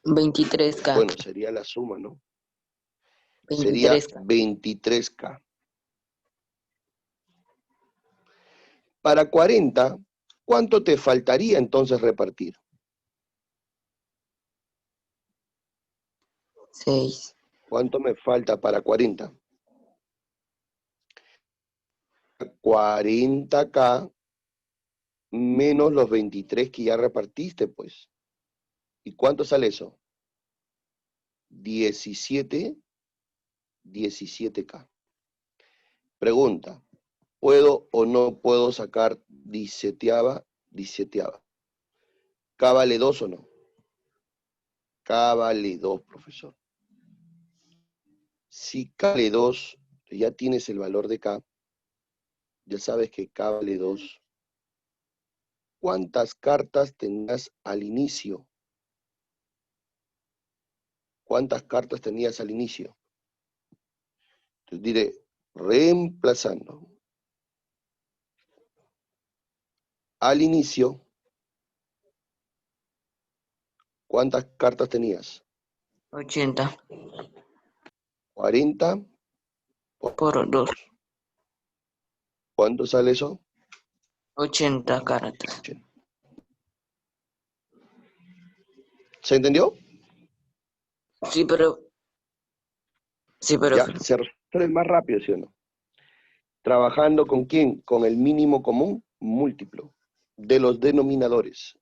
23K. Bueno, sería la suma, ¿no? Sería 23K. 23K. Para 40, ¿cuánto te faltaría entonces repartir? 6. ¿Cuánto me falta para 40? 40K menos los 23 que ya repartiste, pues. ¿Y cuánto sale eso? 17K. Pregunta, ¿puedo o no puedo sacar 17ava? ¿K vale 2 o no? K vale 2, profesor. Si K vale 2, ya tienes el valor de K, ya sabes que K vale 2. ¿Cuántas cartas tenías al inicio? ¿Cuántas cartas tenías al inicio? Entonces diré, reemplazando. Al inicio, ¿cuántas cartas tenías? 80 40 por 2. ¿Cuánto sale eso? 80 cartas. ¿Se entendió? Sí, pero... Sí, pero... Ya, se resuelve más rápido, ¿sí o no? ¿Trabajando con quién? Con el mínimo común múltiplo de los denominadores,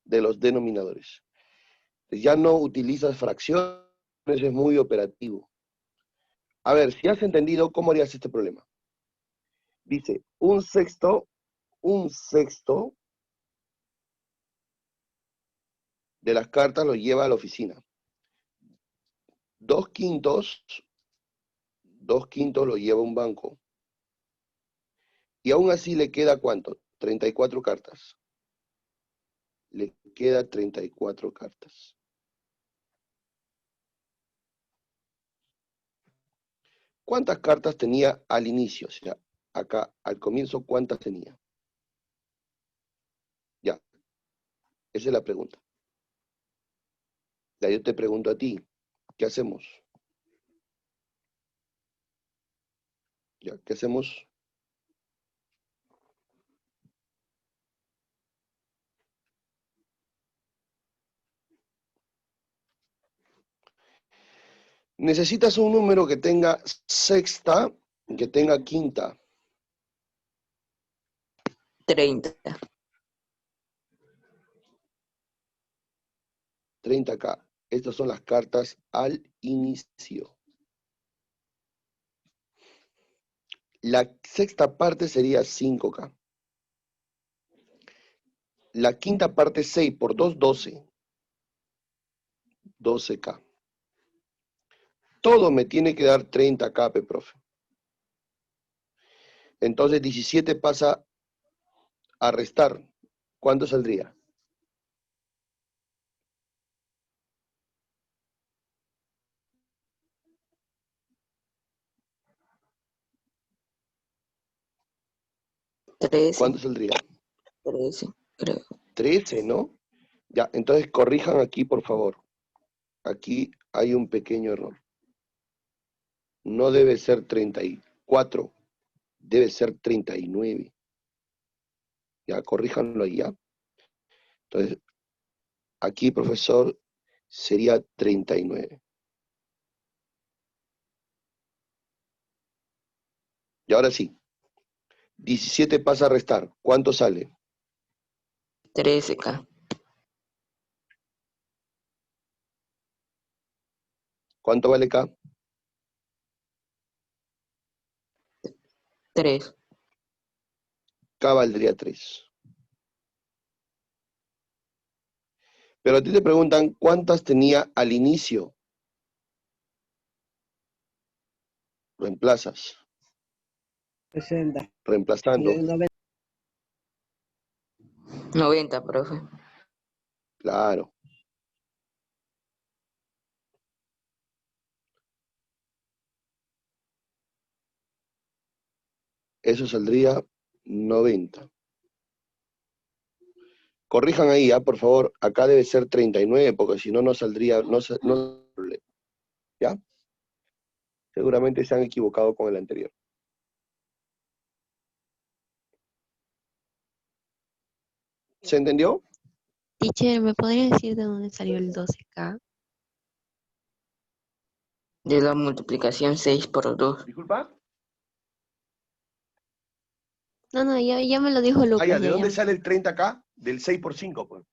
Ya no utilizas fracciones, es muy operativo. A ver, si has entendido, ¿cómo harías este problema? Dice, un sexto de las cartas lo lleva a la oficina. 2/5 lo lleva a un banco. Y aún así le queda ¿cuánto? 34 cartas. Le queda 34 cartas. ¿Cuántas cartas tenía al inicio? O sea, acá, al comienzo, ¿cuántas tenía? Ya, esa es la pregunta. Ya yo te pregunto a ti, ¿qué hacemos? Ya, ¿qué hacemos? Necesitas un número que tenga sexta y que tenga quinta. 30. 30K. Estas son las cartas al inicio. La sexta parte sería 5K. La quinta parte 6 por 2, 12. 12K. Todo me tiene que dar 30K, profe. Entonces 17 pasa a restar. ¿Cuánto saldría? ¿Cuánto 13, saldría? 13, creo. 13, ¿no? Ya, entonces corrijan aquí, por favor. Aquí hay un pequeño error. No debe ser 34, debe ser 39. Ya, corríjanlo ahí, ya. Entonces, aquí, profesor, sería 39. Y ahora sí, 17 pasa a restar. ¿Cuánto sale? 13K. ¿Cuánto vale K? 3. K valdría 3. Pero a ti te preguntan cuántas tenía al inicio. Reemplazas. 60. Reemplazando. 90, profe. Claro. Eso saldría 90. Corrijan ahí, por favor. Acá debe ser 39, porque si no, no saldría. ¿Ya? Seguramente se han equivocado con el anterior. ¿Se entendió? Teacher, ¿me podría decir de dónde salió el 12K? De la multiplicación 6 por 2. Disculpa. No, ya me lo dijo Ah, Lucas, ya, ¿de ya. dónde sale el 30K? Del 6 por 5, pues.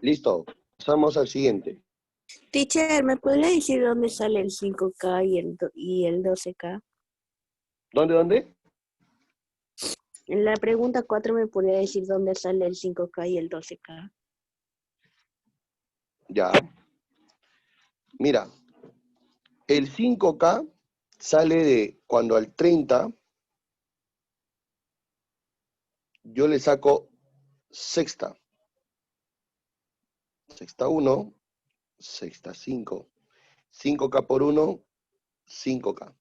Listo. Pasamos al siguiente. Teacher, ¿me podría decir dónde sale el 5K y el 12K? ¿Dónde? En la pregunta 4 me podría decir dónde sale el 5K y el 12K. Ya. Mira, el 5K sale de cuando al 30 yo le saco sexta. Sexta 1, sexta 5. 5K por 1, 5K.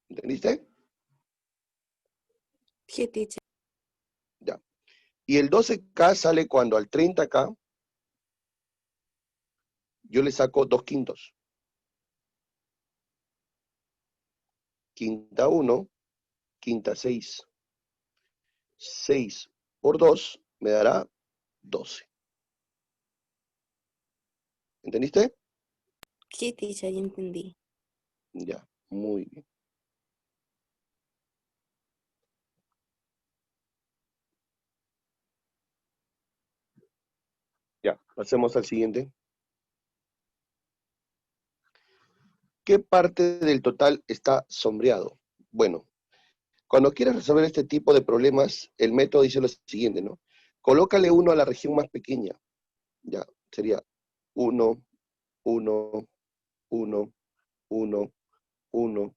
¿Entendiste? Sí, teacher. Ya. Y el 12K sale cuando al 30K yo le saco 2 quintos. Quinta 1, quinta 6. 6 por 2 me dará 12. ¿Entendiste? Sí, teacher, ya entendí. Ya, muy bien. Ya, pasemos al siguiente. ¿Qué parte del total está sombreado? Bueno, cuando quieras resolver este tipo de problemas, el método dice lo siguiente, ¿no? Colócale 1 a la región más pequeña. Ya, sería 1, 1, 1, 1, 1,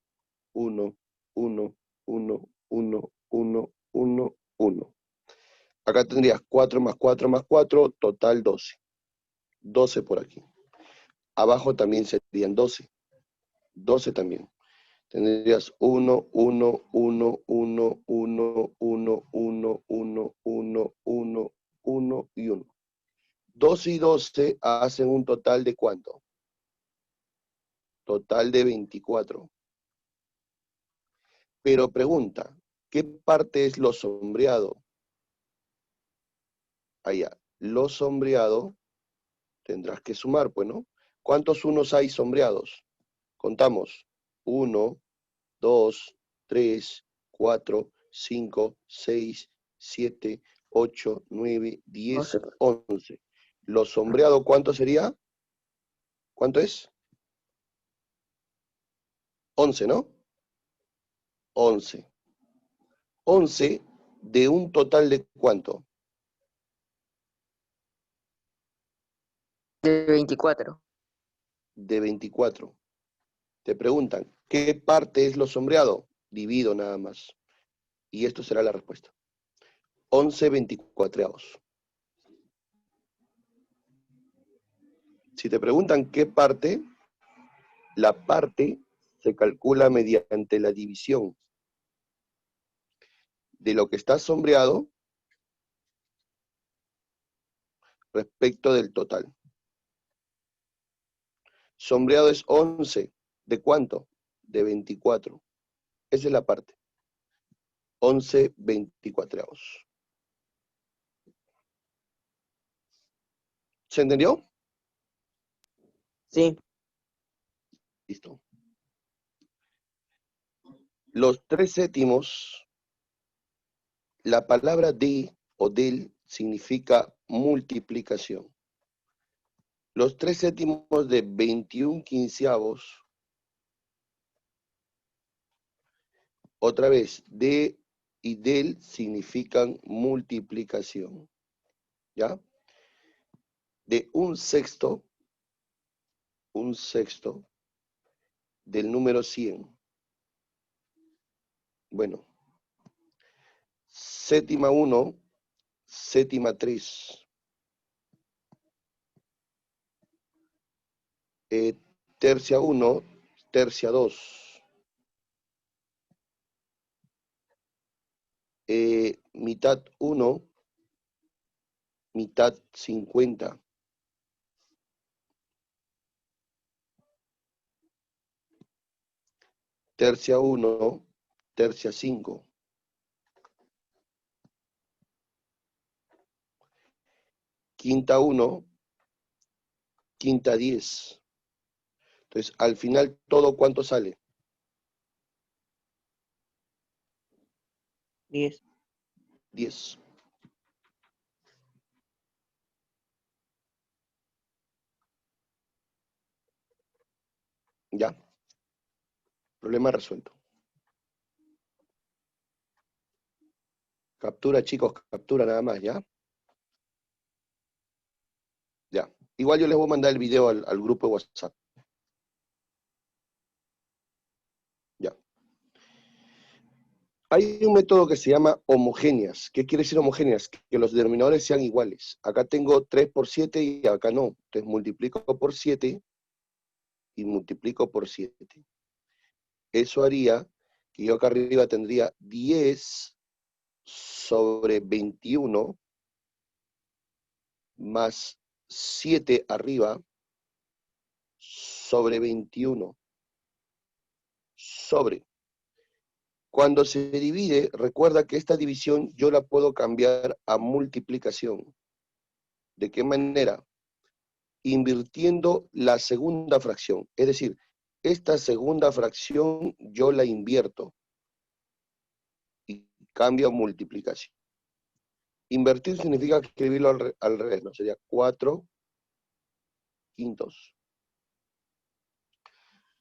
1, 1, 1, 1, 1, 1, 1. Acá tendrías 4 más 4 más 4, total 12. 12 por aquí. Abajo también serían 12. 12 también. Tendrías 1, 1, 1, 1, 1, 1, 1, 1, 1, 1, 1 y 1. 12 y 12 hacen un total de ¿cuánto? Total de 24. Pero pregunta, ¿qué parte es lo sombreado? Allá, lo sombreado tendrás que sumar, pues, ¿no? ¿Cuántos unos hay sombreados? Contamos. 1, 2, 3, 4, 5, 6, 7, 8, 9, 10, 11. 11. Lo sombreado, ¿cuánto sería? ¿Cuánto es? 11, ¿no? 11. 11 de un total de ¿cuánto? De 24. De 24. Te preguntan, ¿qué parte es lo sombreado? Divido nada más. Y esto será la respuesta. 11 24avos. Si te preguntan qué parte, la parte se calcula mediante la división de lo que está sombreado respecto del total. Sombreado es 11. ¿De cuánto? De 24. Esa es la parte. 11 24avos. ¿Se entendió? Sí. Listo. Los 3 séptimos, la palabra de o del significa multiplicación. Los 3 séptimos de 21 quinceavos, otra vez, de y del significan multiplicación. ¿Ya? De un sexto del número 100. Bueno, séptima 1, séptima 3. Tercia 1, tercia 2. Mitad 1, mitad 50. Tercia 1, tercia 5. Quinta 1, quinta 10. Entonces, al final, ¿todo cuánto sale? 10. 10. Ya. Problema resuelto. Captura, chicos, captura nada más, ¿ya? Ya. Igual yo les voy a mandar el video al grupo de WhatsApp. Ya. Hay un método que se llama homogéneas. ¿Qué quiere decir homogéneas? Que los denominadores sean iguales. Acá tengo 3 por 7 y acá no. Entonces multiplico por 7 y multiplico por 7. Eso haría que yo acá arriba tendría 10 sobre 21 más 7 arriba sobre 21 sobre. Cuando se divide, recuerda que esta división yo la puedo cambiar a multiplicación. ¿De qué manera? Invirtiendo la segunda fracción. Es decir, esta segunda fracción yo la invierto y cambio a multiplicación. Invertir significa escribirlo al revés, ¿no? Sería 4 quintos.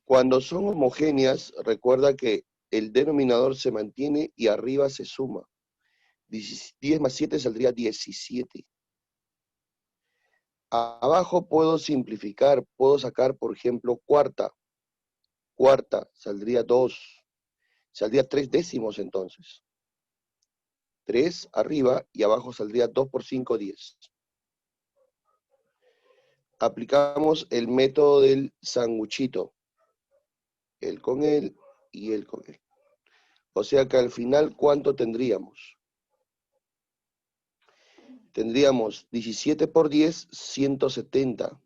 Cuando son homogéneas, recuerda que el denominador se mantiene y arriba se suma. 10 más 7 saldría 17. Abajo puedo simplificar, puedo sacar, por ejemplo, cuarta. Cuarta saldría 2. Saldría 3 décimos entonces. 3 arriba y abajo saldría 2 por 5, 10. Aplicamos el método del sanguchito. Él con él y él con él. O sea que al final, ¿cuánto tendríamos? Tendríamos 17 por 10, 170.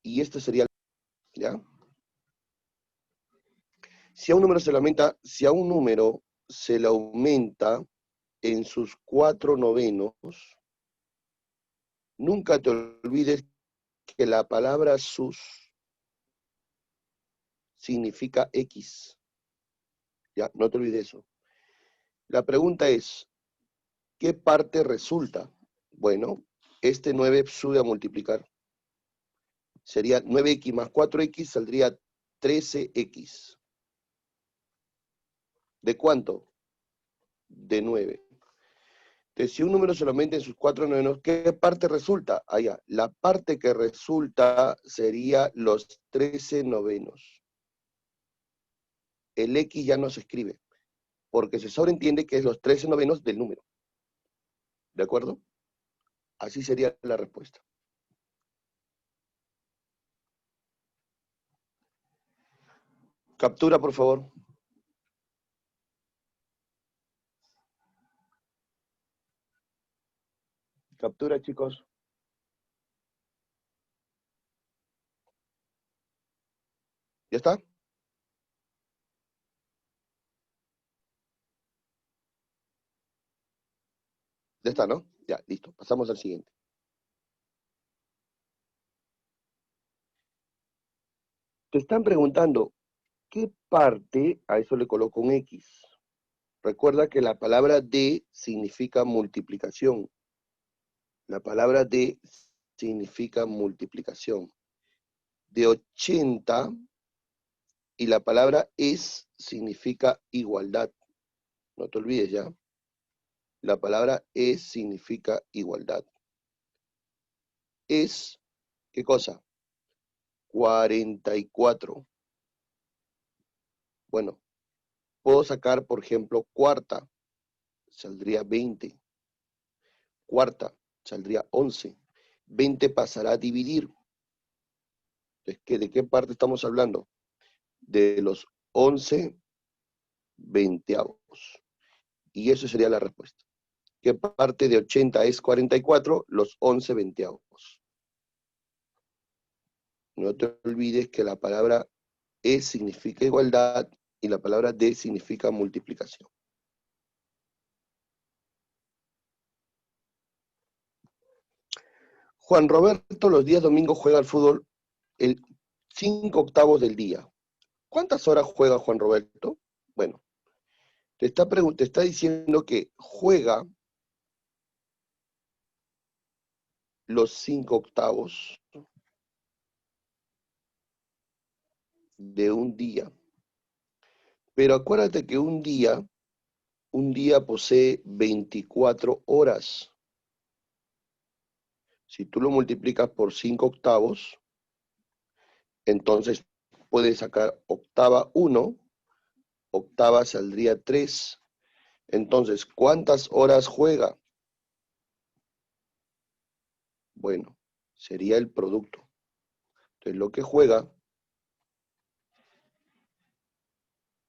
Y este sería, ¿ya? Si a un número se le aumenta en sus 4/9, nunca te olvides que la palabra sus significa X. Ya, no te olvides eso. La pregunta es, ¿qué parte resulta? Bueno, este 9 sube a multiplicar. Sería 9x más 4x, saldría 13x. ¿De cuánto? De 9. Entonces, si un número se lo aumenta en sus 4/9, ¿qué parte resulta? Allá, la parte que resulta sería los 13/9. El X ya no se escribe, porque se sobreentiende que es los 13/9 del número. ¿De acuerdo? Así sería la respuesta. Captura, por favor. Captura, chicos. ¿Ya está? Ya está, ¿no? Ya, listo. Pasamos al siguiente. Te están preguntando, ¿qué parte? A eso le coloco un X. Recuerda que la palabra de significa multiplicación. La palabra de significa multiplicación. De 80, y la palabra es significa igualdad. No te olvides ya. La palabra es significa igualdad. Es, ¿qué cosa? 44. Bueno, puedo sacar, por ejemplo, cuarta, saldría 20. Cuarta, saldría 11. 20 pasará a dividir. Entonces, ¿de qué parte estamos hablando? De los 11 veinteavos. Y eso sería la respuesta. ¿Qué parte de 80 es 44? Los 11 veinteavos. No te olvides que la palabra es significa igualdad y la palabra de significa multiplicación. Juan Roberto los días domingos juega al fútbol el 5/8 del día. ¿Cuántas horas juega Juan Roberto? Bueno, te está diciendo que juega los 5/8 de un día. Pero acuérdate que un día posee 24 horas. Si tú lo multiplicas por 5/8, entonces puedes sacar octava 1, octava saldría 3. Entonces, ¿cuántas horas juega? Bueno, sería el producto. Entonces, lo que juega,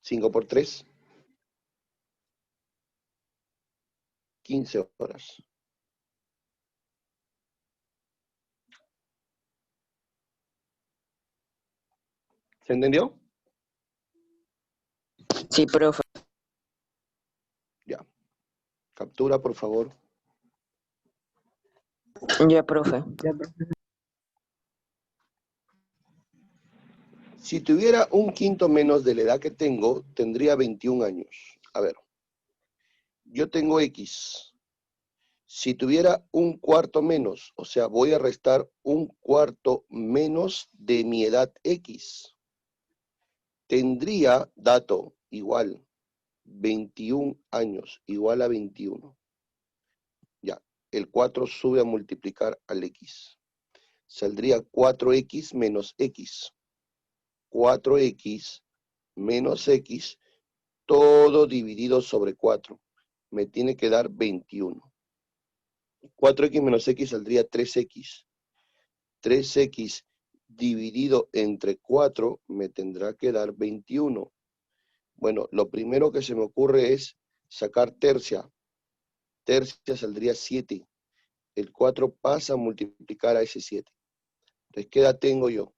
5 por 3, 15 horas. ¿Se entendió? Sí, profe. Ya. Captura, por favor. Ya, profe. Si tuviera un quinto menos de la edad que tengo, tendría 21 años. A ver, yo tengo X. Si tuviera un cuarto menos, o sea, voy a restar un cuarto menos de mi edad X. Tendría, dato, igual, 21 años, igual a 21. Ya, el 4 sube a multiplicar al X. Saldría 4X menos X. 4X menos X, todo dividido sobre 4. Me tiene que dar 21. 4X menos X saldría 3X. 3x dividido entre 4 me tendrá que dar 21. Bueno, lo primero que se me ocurre es sacar tercia. Tercia saldría 7. El 4 pasa a multiplicar a ese 7. Entonces, ¿qué edad tengo yo?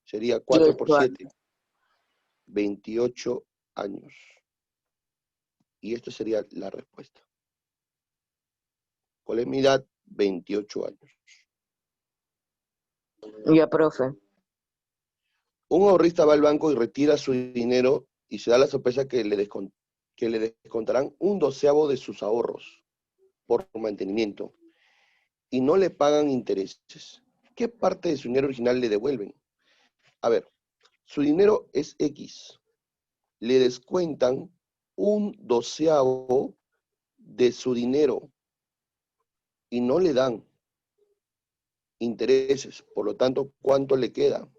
Sería 4 por 7. 28 años. Y esto sería la respuesta. ¿Cuál es mi edad? 28 años. Ya, profe. Un ahorrista va al banco y retira su dinero y se da la sorpresa que le descontarán un doceavo de sus ahorros por mantenimiento y no le pagan intereses. ¿Qué parte de su dinero original le devuelven? A ver, su dinero es X. Le descuentan un doceavo de su dinero y no le dan intereses. Por lo tanto, ¿cuánto le queda?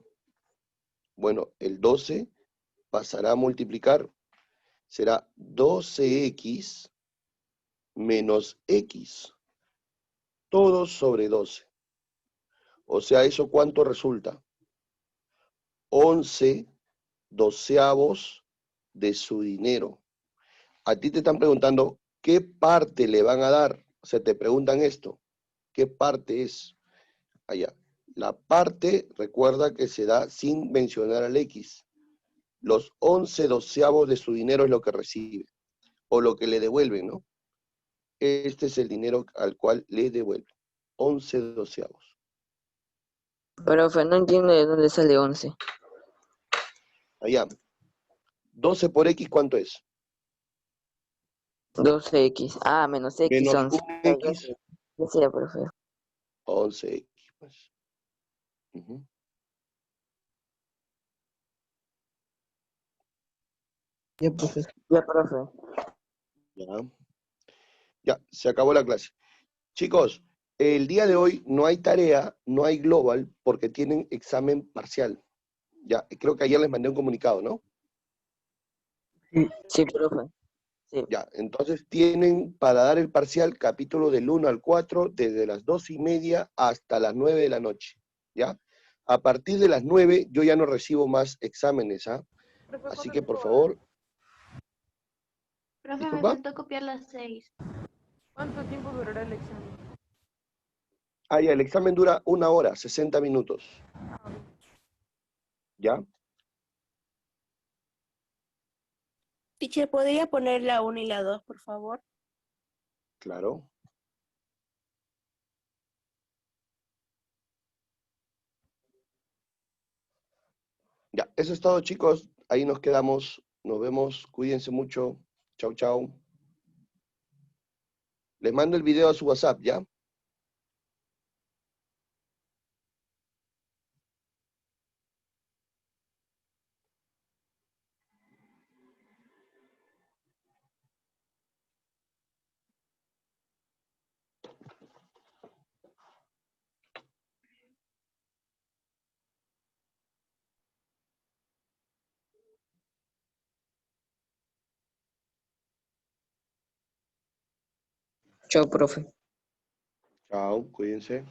Bueno, el 12 pasará a multiplicar. Será 12x menos x. Todo sobre 12. O sea, ¿eso cuánto resulta? 11 doceavos de su dinero. A ti te están preguntando qué parte le van a dar. O sea, te preguntan esto. ¿Qué parte es? Allá. La parte, recuerda que se da sin mencionar al X. Los 11 doceavos de su dinero es lo que recibe. O lo que le devuelven, ¿no? Este es el dinero al cual le devuelven. 11 doceavos. Profe, no entiendo de dónde sale 11. Allá. 12 por X, ¿cuánto es? 12x. Ah, menos x, Menos 11. un Ya, ya X, sé. Ya sé, profe. 11X. Pues. Ujú. Ya, profe. Ya, profe. Ya. Ya, se acabó la clase. Chicos, el día de hoy no hay tarea, no hay global, porque tienen examen parcial. Ya, creo que ayer les mandé un comunicado, ¿no? Sí, profe. Sí. Ya, entonces tienen para dar el parcial capítulo del 1 al 4 desde las 2:30 hasta las 9 de la noche. ¿Ya? A partir de las 9 yo ya no recibo más exámenes, ¿ah? Así que por favor. Profe, me ¿Disculpa? faltó copiar las 6. ¿Cuánto tiempo durará el examen? Ah, ya, el examen dura 1 hora, 60 minutos. ¿Ya? Teacher, ¿podría poner la 1 y la 2, por favor? Claro. Ya, eso es todo, chicos. Ahí nos quedamos. Nos vemos. Cuídense mucho. Chau, chau. Les mando el video a su WhatsApp, ¿ya? Chao, profe. Chao, cuídense.